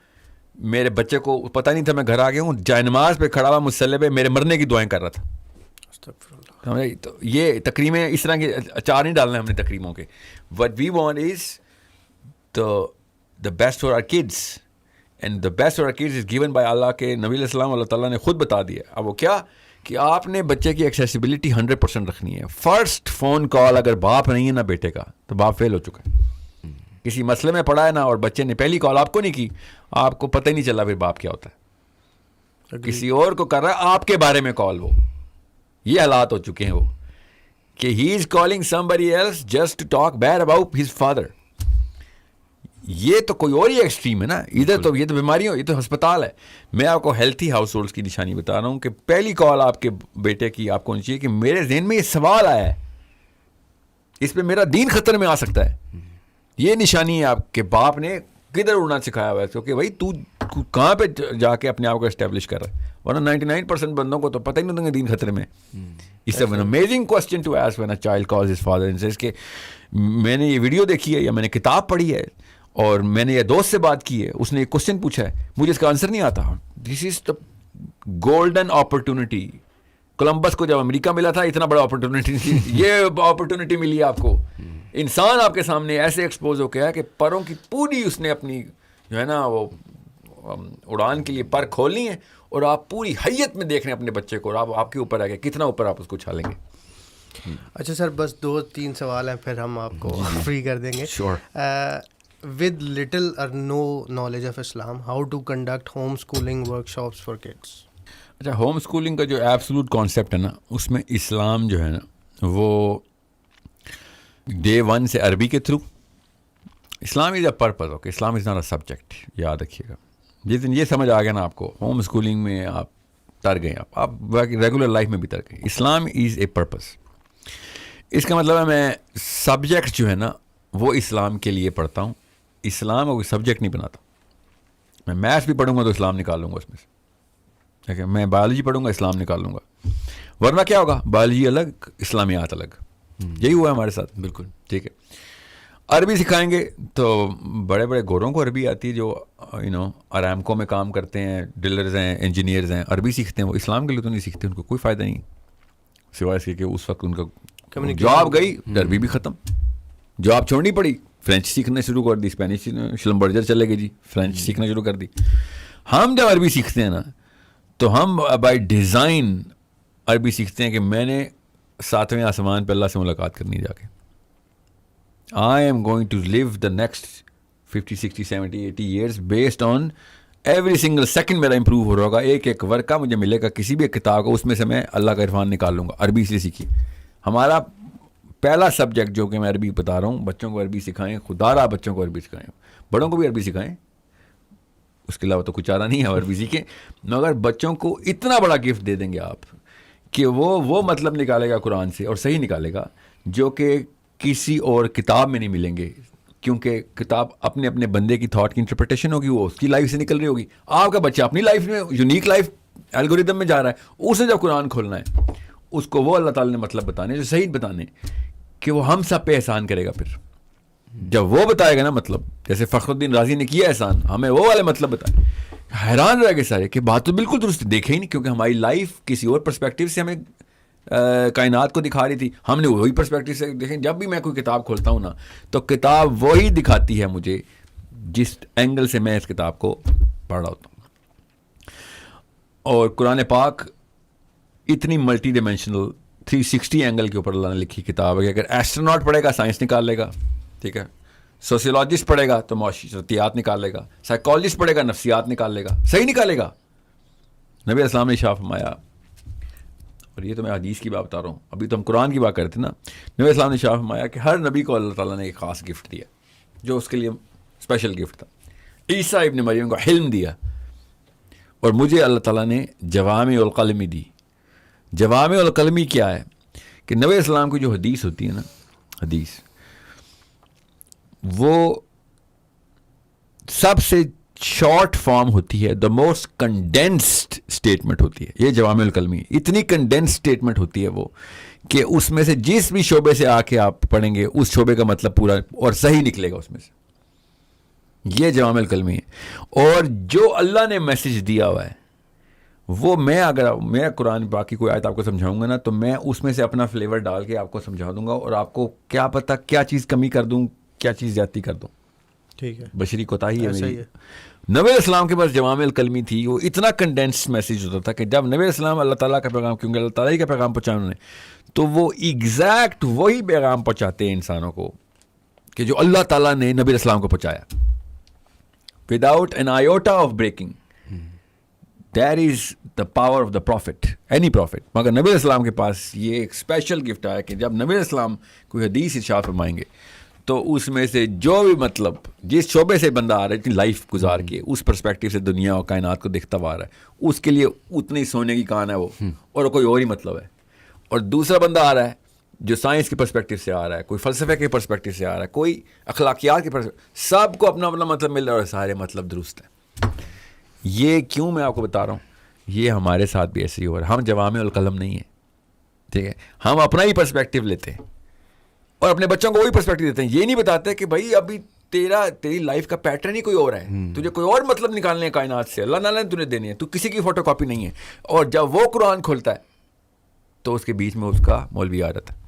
میرے بچے کو پتہ نہیں تھا میں گھر آ گیا ہوں, جائے نماز پہ کھڑا ہوا مصلی پہ میرے مرنے کی دعائیں کر رہا تھا. تو یہ تقریمیں اس طرح کے اچار نہیں ڈالنا ہے ہم نے تقریموں کے. What we want is the best for our kids, and the best for our kids is given by اللہ. کے نبی علیہ السلام اللہ تعالیٰ نے خود بتا دیا. اب وہ کیا کہ آپ نے بچے کی ایکسیسیبلٹی 100% رکھنی ہے. فرسٹ فون کال اگر باپ نہیں ہے نا بیٹے کا, تو باپ فیل ہو چکا ہے. کسی مسئلے میں پڑا ہے نا اور بچے نے پہلی کال آپ کو نہیں کی, آپ کو پتہ ہی نہیں چلا پھر باپ کیا ہوتا ہے. کسی اور کو کر رہا ہے آپ کے بارے میں کال. وہ یہ حالات ہو چکے ہیں وہ کہ he is calling somebody else just to talk bad about his father. یہ تو کوئی اور ہی ایکسٹریم ہے نا. ادھر تو یہ تو بیماری ہو, یہ تو ہسپتال ہے. میں آپ کو ہیلتھی ہاؤس ہولڈس کی نشانی بتا رہا ہوں کہ پہلی کال آپ کے بیٹے کی آپ کو ہونی چاہیے کہ میرے ذہن میں یہ سوال آیا ہے, اس پہ میرا دین خطرے میں آ سکتا ہے. یہ نشانی ہے آپ کے باپ نے کدھر اڑنا سکھایا ہوا ہے, کیونکہ بھائی تو کہاں پہ جا کے اپنے آپ کو اسٹیبلش کر رہا ہے. ورنہ 99% بندوں کو تو پتہ ہی نہیں ہوتا کہ دین خطرے میں. It's an amazing question to ask when a child calls his father and says کہ میں نے یہ ویڈیو دیکھی ہے یا میں نے کتاب پڑھی ہے اور میں نے یہ دوست سے بات کی ہے, اس نے ایک کوشچن پوچھا ہے, مجھے اس کا آنسر نہیں آتا. دس is the golden opportunity. Columbus کو جب امریکہ ملا تھا اتنا بڑا اپرچونٹی, یہ اپرچونٹی ملی آپ کو. انسان آپ کے سامنے ایسے ایکسپوز ہو گیا کہ پروں کی پوری اس نے اپنی جو ہے نا وہ اڑان کے لیے پر کھولنی ہے, اور آپ پوری حیت میں دیکھ رہے ہیں اپنے بچے کو, اور آپ کے اوپر آ گیا کتنا اوپر آپ اس کو چھالیں گے. اچھا سر, بس 2-3 سوال ہیں پھر ہم آپ کو فری کر دیں گے. Sure. With little or no knowledge of اسلام, how to conduct home schooling workshops for kids. اچھا, ہوم اسکولنگ کا جو ایبسولوٹ کانسیپٹ ہے نا, اس میں اسلام جو ہے نا وہ Day 1 سے عربی کے through Islam is a purpose. Okay, Islam is not a subject, یاد رکھیے گا. جس دن یہ سمجھ آ گیا نا آپ کو, ہوم اسکولنگ میں آپ تر گئے, آپ ریگولر لائف میں بھی تر گئے. اسلام از اے پرپز. اس کا مطلب ہے میں سبجیکٹ جو ہے نا وہ اسلام کے لیے پڑھتا ہوں, اسلام کو کوئی سبجیکٹ نہیں بناتا. میں میتھس بھی پڑھوں گا تو اسلام نکال لوں گا اس میں سے, ٹھیک ہے. میں بایولوجی پڑھوں گا, اسلام نکال لوں گا. ورنہ کیا ہوگا, بایولوجی الگ, اسلامیات الگ. یہی ہوا ہے ہمارے ساتھ. بالکل ٹھیک ہے. عربی سکھائیں گے تو بڑے بڑے گوروں کو عربی آتی ہے, جو ارامکو میں کام کرتے ہیں, ڈلرز ہیں, انجینئرز ہیں, عربی سیکھتے ہیں. وہ اسلام کے لیے تو نہیں سیکھتے, ان کو کوئی فائدہ نہیں سوائے اس کے کہ اس وقت ان کا جاب گئی, عربی بھی ختم, جاب چھوڑنی پڑی, فرینچ سیکھنا شروع کر دی, اسپینش شلمبرجر چلے گئے جی, فرینچ سیکھنا شروع کر دی. ہم جب عربی سیکھتے ہیں نا تو ہم بائی ڈیزائن عربی سیکھتے ہیں کہ میں نے 7ویں آسمان پہ اللہ سے ملاقات کرنی ہے جا کے. I am going to live the next 50, 60, 70, 80 years based on every single second میرا امپروو ہو رہا ہوگا. ایک ایک ورقہ مجھے ملے گا کسی بھی کتاب کا, اس میں سے میں اللہ کا عرفان نکال لوں گا. عربی اس لیے سیکھی. ہمارا پہلا سبجیکٹ جو کہ میں عربی بتا رہا ہوں, بچوں کو عربی سکھائیں, خدا را بچوں کو عربی سکھائیں, بڑوں کو بھی عربی سکھائیں, اس کے علاوہ تو کچھ چارہ نہیں ہے, عربی سیکھیں. مگر بچوں کو اتنا بڑا گفٹ دے دیں گے آپ کہ وہ مطلب نکالے گا قرآن سے, اور صحیح نکالے گا, جو کہ کسی اور کتاب میں نہیں ملیں گے. کیونکہ کتاب اپنے اپنے بندے کی تھاٹ کی انٹرپریٹیشن ہوگی, وہ اس کی لائف سے نکل رہی ہوگی. آپ کا بچہ اپنی لائف میں یونیک لائف الگوریدم میں جا رہا ہے, اسے جب قرآن کھولنا ہے, اس کو وہ اللہ تعالیٰ نے مطلب بتانے, جو صحیح بتانے, کہ وہ ہم سب پہ احسان کرے گا. پھر جب وہ بتائے گا نا مطلب, جیسے فخر الدین رازی نے کیا احسان, ہمیں وہ والے مطلب بتائے, حیران رہ گئے سارے کہ بات تو بالکل درست دیکھے ہی نہیں, کیونکہ ہماری لائف کسی اور پرسپیکٹیو سے ہمیں کائنات کو دکھا رہی تھی, ہم نے وہی پرسپیکٹیو سے دیکھیں. جب بھی میں کوئی کتاب کھولتا ہوں نا تو کتاب وہی دکھاتی ہے مجھے جس اینگل سے میں اس کتاب کو پڑھ رہا ہوتا ہوں. اور قرآن پاک اتنی ملٹی ڈائمینشنل 360 اینگل کے اوپر اللہ نے لکھی کتاب ہے کہ اگر ایسٹروناٹ پڑھے گا سائنس نکال لے گا, ٹھیک ہے, سوسیولوجسٹ پڑھے گا تو معاشرتیات نکال لے گا, سائیکالوجسٹ پڑھے گا نفسیات نکال لے گا, صحیح نکالے گا. نبی اسلام نے ارشاد فرمایا, اور یہ تو میں حدیث کی بات بتا رہا ہوں, ابھی تو ہم قرآن کی بات کرتے ہیں نا. نبی اسلام نے ارشاد فرمایا کہ ہر نبی کو اللہ تعالیٰ نے ایک خاص گفٹ دیا, جو اس کے لیے اسپیشل گفٹ تھا. عیسیٰ ابن مریم کو حلم دیا, اور مجھے اللہ تعالیٰ نے جوامع القلمی دی. جوامع القلمی کیا ہے کہ نبی اسلام کی جو حدیث ہوتی ہے نا, حدیث وہ سب سے شارٹ فارم ہوتی ہے, دا موسٹ کنڈینسڈ اسٹیٹمنٹ ہوتی ہے. یہ جوامع الکلمی اتنی کنڈینسڈ اسٹیٹمنٹ ہوتی ہے وہ, کہ اس میں سے جس بھی شعبے سے آ کے آپ پڑھیں گے اس شعبے کا مطلب پورا اور صحیح نکلے گا اس میں سے. یہ جوامع الکلمی ہے. اور جو اللہ نے میسج دیا ہوا ہے وہ اگر میں قرآن باقی کوئی آیت آپ کو سمجھاؤں گا نا تو میں اس میں سے اپنا فلیور ڈال کے آپ کو سمجھا دوں گا, اور آپ کو کیا پتہ کیا چیز کمی کر دوں, کیا چیز زیادتی کر دوں. ٹھیک ہے, بشری کوتاہی ہے میری. نبی اسلام کے پاس جوامع الکلمی تھی, وہ اتنا کنڈینسڈ میسیج ہوتا تھا کہ جب نبی اسلام اللہ تعالیٰ کا پیغام, کیونکہ اللہ تعالیٰ کا پیغام پہنچایا انہوں نے, تو وہ ایگزیکٹ وہی پیغام پہنچاتے ہیں انسانوں کو کہ جو اللہ تعالیٰ نے نبی اسلام کو پہنچایا, without an iota of breaking. That is the power of the prophet, any prophet. مگر نبی اسلام کے پاس یہ ایک اسپیشل گفٹ آیا کہ جب نبی اسلام کوئی حدیث ارشاد فرمائیں گے تو اس میں سے جو بھی مطلب جس شعبے سے بندہ آ رہا ہے, اتنی لائف گزار کے اس پرسپیکٹیو سے دنیا اور کائنات کو دیکھتا ہوا رہا ہے, اس کے لیے اتنی سونے کی کان ہے وہ, اور کوئی اور ہی مطلب ہے. اور دوسرا بندہ آ رہا ہے جو سائنس کے پرسپیکٹیو سے آ رہا ہے, کوئی فلسفے کے پرسپیکٹیو سے آ رہا ہے, کوئی اخلاقیات کے پرسپیکٹیو, سب کو اپنا اپنا مطلب مل رہا ہے اور سارے مطلب درست ہیں. یہ کیوں میں آپ کو بتا رہا ہوں, یہ ہمارے ساتھ بھی ایسے ہی ہو رہا ہے. ہم جوامع القلم نہیں ہیں, ٹھیک ہے, ہم اپنا ہی پرسپیکٹیو لیتے ہیں اور اپنے بچوں کو وہی پرسپیکٹیو دیتے ہیں. یہ نہیں بتاتے کہ بھائی ابھی تیری لائف کا پیٹرن ہی کوئی اور ہے, تجھے کوئی اور مطلب نکالنے ہیں کائنات سے, اللہ تعالیٰ نے تجھے دینے ہیں, تو کسی کی فوٹو کاپی نہیں ہے. اور جب وہ قرآن کھولتا ہے تو اس کے بیچ میں اس کا مولوی آ جاتا ہے,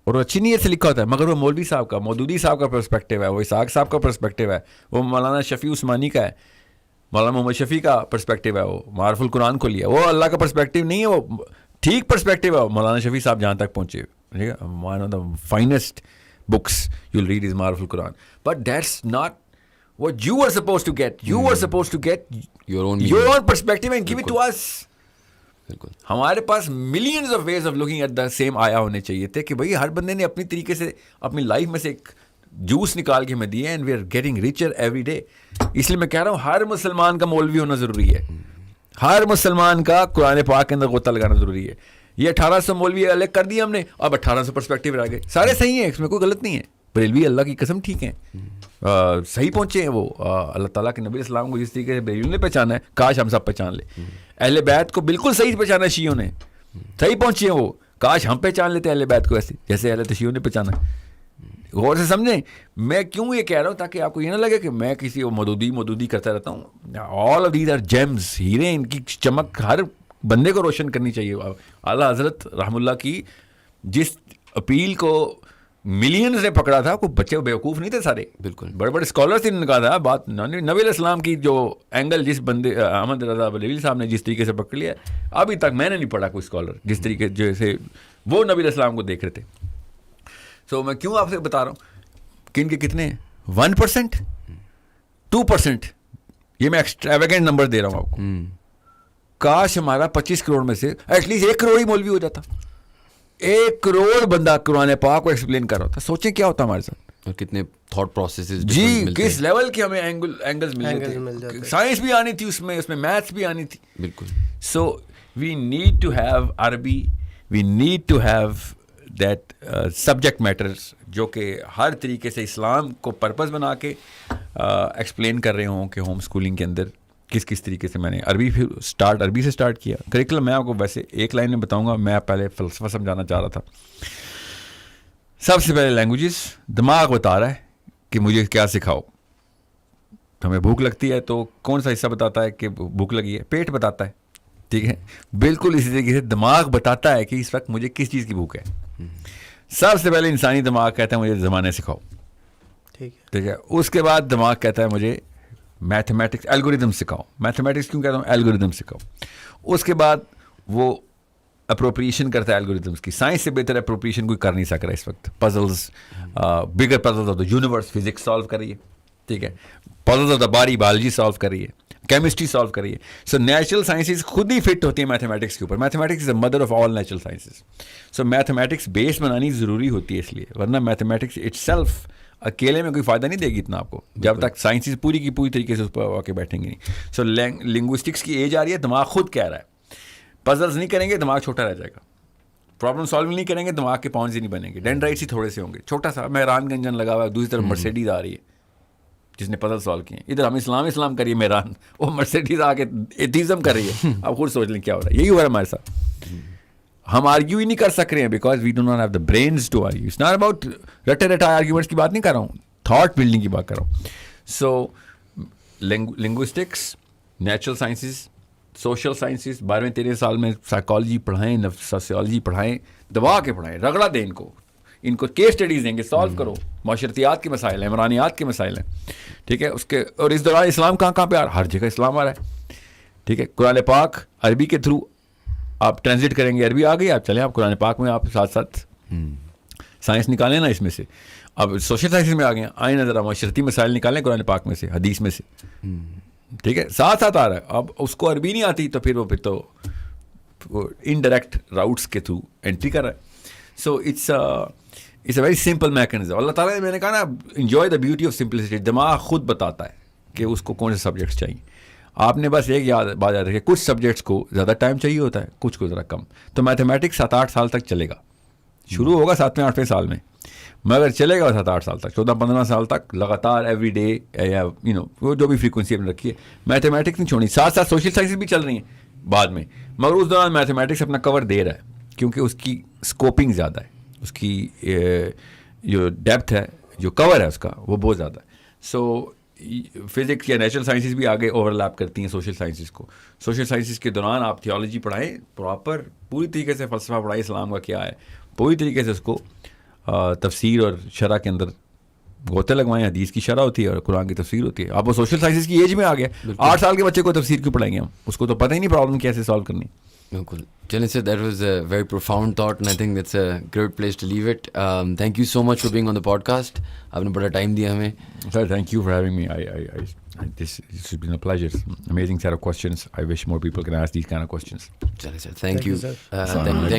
اور وہ اچھی نیت سے لکھا ہوتا ہے, مگر وہ مولوی صاحب کا, مودودی صاحب کا پرسپیکٹیو ہے, وہ اسحاق صاحب کا پرسپیکٹیو ہے, وہ مولانا شفیع عثمانی کا ہے, مولانا محمد شفیع کا پرسپیکٹیو ہے, وہ معارف القرآن کو لیا, وہ اللہ کا پرسپیکٹیو نہیں ہے, وہ ٹھیک پرسپیکٹیو ہے. مولانا شفیع صاحب جہاں تک پہنچے, ٹھیک ہے, one of the finest books you'll read is Ma'arif al-Quran, but that's not what you are supposed to get. You are supposed to get your own perspective and give it to us. ہمارے پاس millions of ways of looking at the same آیا ہونے چاہیے تھے کہ بھئی ہر بندے نے اپنی طریقے سے اپنی لائف میں سے ایک جوس نکال کے ہمیں دیے and we are getting richer every day. اس لیے میں کہہ رہا ہوں ہر مسلمان کا مولوی ہونا ضروری ہے, ہر مسلمان کا قرآن پاک کے اندر غوطہ لگانا ضروری ہے. یہ 1800 مولوی الگ کر دیا ہم نے, اب 1800 پرسپیکٹیو رہ گئے, سارے صحیح ہیں, اس میں کوئی غلط نہیں ہے. بریلوی اللہ کی قسم ٹھیک ہیں, صحیح پہنچے ہیں وہ. اللہ تعالیٰ کے نبی السلام کو جس طریقے سے بریلوی نے پہچانا ہے کاش ہم سب پہچان لیں. اہل بیت کو بالکل صحیح پہچانا ہے شیعوں نے, صحیح پہنچے ہیں وہ, کاش ہم پہچان لیتے اہل بیت کو ایسے جیسے اہل شیعوں نے پہچانا. غور سے سمجھیں میں کیوں یہ کہہ رہا ہوں, تاکہ آپ کو یہ نہ لگے کہ میں کسی مودودی کرتا رہتا ہوں. All of these are gems, ہیرے, ان کی چمک ہر بندے کو روشن کرنی چاہیے. اعلیٰ حضرت رحم اللہ کی جس اپیل کو ملینز نے پکڑا تھا, کوئی بچے بیوقوف نہیں تھے سارے, بالکل بڑے بڑے اسکالرس نے کہا تھا بات. نبی علیہ السلام کی جو اینگل جس بندے احمد رضا بریلوی صاحب نے جس طریقے سے پکڑ لیا, ابھی تک میں نے نہیں پڑھا کوئی اسکالر جس طریقے جیسے وہ نبی علیہ السلام کو دیکھ رہے تھے. سو میں کیوں آپ سے بتا رہا ہوں کہ ان کے کتنے ہیں, 1%, 2%, یہ میں ایکسٹراویگنٹ نمبر دے رہا ہوں آپ کو. کاش ہمارا 25 کروڑ میں سے ایٹ لیسٹ 1 کروڑ ہی مولوی ہو جاتا, 1 کروڑ بندہ قرآن پاک کو ایکسپلین کر رہا ہوتا. سوچیں کیا ہوتا ہمارے ساتھ, اور کتنے تھاٹ پروسیسز جی کس لیول کے ہمیں اینگلز مل جاتے. سائنس بھی آنی تھی اس میں میتھس بھی آنی تھی. بالکل. So we need to have Arabi, we need to have that subject matters جو کہ ہر طریقے سے اسلام کو پرپز بنا کے ایکسپلین کر رہے ہوں کہ ہوم اسکولنگ کے اندر کس طریقے سے. میں نے عربی سے اسٹارٹ کیا کریکلم. میں آپ کو ویسے ایک لائن میں بتاؤں گا, میں پہلے فلسفہ سمجھانا چاہ رہا تھا. سب سے پہلے لینگویجز, دماغ بتا رہا ہے کہ مجھے کیا سکھاؤ. ہمیں بھوک لگتی ہے تو کون سا حصہ بتاتا ہے کہ بھوک لگی ہے, پیٹ بتاتا ہے, ٹھیک ہے. بالکل اسی طریقے سے دماغ بتاتا ہے کہ اس وقت مجھے کس چیز کی بھوک ہے. سب سے پہلے انسانی دماغ کہتا ہے مجھے زمانے سکھاؤ, ٹھیک ہے. اس کے بعد دماغ کہتا ہے مجھے میتھمیٹکس الگوریدم سکھاؤ. میتھمیٹکس کیوں کہتا ہوں, الگوریدم سکھاؤ. اس کے بعد وہ اپروپریشن کرتا ہے الگوریدمس کی. سائنس سے بہتر اپروپریشن کوئی کر نہیں سک رہا اس وقت. Puzzles, bigger puzzles of the universe physics solve کر رہی ہے, ٹھیک ہے. Puzzles of the body biology solve کر رہی ہے, کیمسٹری سالو کر رہی ہے. سو نیچرل سائنسز خود ہی فٹ ہوتی ہیں میتھمیٹکس کے اوپر. Mathematics is the mother of all natural sciences. So mathematics base بنانی ضروری ہوتی ہے اس لیے, ورنہ میتھمیٹکس اٹ سیلف اکیلے میں کوئی فائدہ نہیں دے گی اتنا آپ کو, جب تک سائنسز پوری کی پوری طریقے سے اس پر آ کے بیٹھیں گے نہیں. سو لنگوسٹکس کی ایج آ رہی ہے, دماغ خود کہہ رہا ہے پزلز نہیں کریں گے دماغ چھوٹا رہ جائے گا, پرابلم سالونگ نہیں کریں گے دماغ کے پاؤنز ہی نہیں بنیں گے, ڈینڈرائٹس ہی تھوڑے سے ہوں گے. چھوٹا سا مہران کا انجن لگا ہوا ہے, دوسری طرف مرسیڈیز آ رہی ہے جس نے پزل سالو کیے ہیں. ادھر ہم اسلام کریے مہران, وہ مرسیڈیز آ کے ایتھیزم کر رہی ہے. آپ خود سوچ لیں کیا ہو رہا ہے. یہی ہو رہا ہے ہمارے ساتھ. ہم آرگیو ہی نہیں کر سک رہے ہیں because we do not have the brains to argue. It's not about رٹے آرگیومنٹس کی بات نہیں کر رہا ہوں, تھاٹ بلڈنگ کی بات کر رہا ہوں. So linguistics, natural sciences, social sciences, 12ویں-13 سال میں سائیکالوجی پڑھائیں, سوسیالوجی پڑھائیں, دبا کے پڑھائیں, رگڑا دیں ان کو کیس اسٹڈیز دیں گے, سالو کرو. معاشرتیات کے مسائل ہیں, عمرانیات کے مسائل ہیں, ٹھیک ہے. اس کے اور اس دوران اسلام کہاں پہ آ رہا ہے, ہر جگہ اسلام آ رہا ہے, ٹھیک ہے. قرآن پاک عربی کے تھرو آپ ٹرانسلیٹ کریں گے, عربی آ گئی, آپ چلیں آپ قرآن پاک میں آپ ساتھ ساتھ سائنس نکالیں نا اس میں سے. اب سوشل سائنسز میں آ گئے ہیں, آئیں نظر معاشرتی مسائل نکالیں قرآن پاک میں سے, حدیث میں سے, ٹھیک ہے. ساتھ آ رہا ہے. اب اس کو عربی نہیں آتی تو پھر تو انڈائریکٹ راؤٹس کے تھرو انٹری کر رہا ہے. So it's a very simple mechanism. اللہ تعالیٰ نے, میں نے کہا نا, enjoy the beauty of simplicity. دماغ خود بتاتا ہے کہ اس کو کون سے سبجیکٹس چاہیے. آپ نے بس ایک بات یاد رکھے, کچھ سبجیکٹس کو زیادہ ٹائم چاہیے ہوتا ہے, کچھ کو ذرا کم. تو میتھمیٹکس 7-8 سال تک چلے گا, شروع ہوگا 7ویں-8ویں سال میں, مگر چلے گا 7-8 سال تک, 14-15 سال تک لگاتار ایوری ڈے یا وہ جو بھی فریکوینسی اپنے رکھی ہے. میتھمیٹکس نہیں چھوڑنی. ساتھ ساتھ سوشل سائنسز بھی چل رہی ہیں بعد میں, مگر اس دوران میتھمیٹکس اپنا کور دے رہا ہے کیونکہ اس کی اسکوپنگ زیادہ ہے, اس کی جو ڈیپتھ ہے, جو کور ہے اس کا, وہ بہت زیادہ ہے. سو فزکس یا نیچرل سائنسز بھی آگے اوور لیپ کرتی ہیں سوشل سائنسز کو. سوشل سائنسز کے دوران آپ تھیولوجی پڑھائیں, پراپر پوری طریقے سے فلسفہ پڑھائیں, اسلام کا کیا ہے, پوری طریقے سے اس کو تفسیر اور شرح کے اندر غوطے لگوائیں. حدیث کی شرح ہوتی ہے اور قرآن کی تفسیر ہوتی ہے. آپ وہ سوشل سائنسز کی ایج میں آ گیا, 8 سال کے بچے کو تفسیر کیوں پڑھائیں گے ہم, اس کو تو پتہ ہی نہیں پرابلم کیسے سالو کرنی. بالکل. چلیں sir, that was a very profound thought and I think that's a great place to leave it. Thank you so much for being on the podcast. آپ نے بڑا ٹائم دیا ہمیں. Sir thank you for having me. This has been a pleasure. Amazing set of questions. I wish more people can ask these kind of questions. Thank you. Thank you.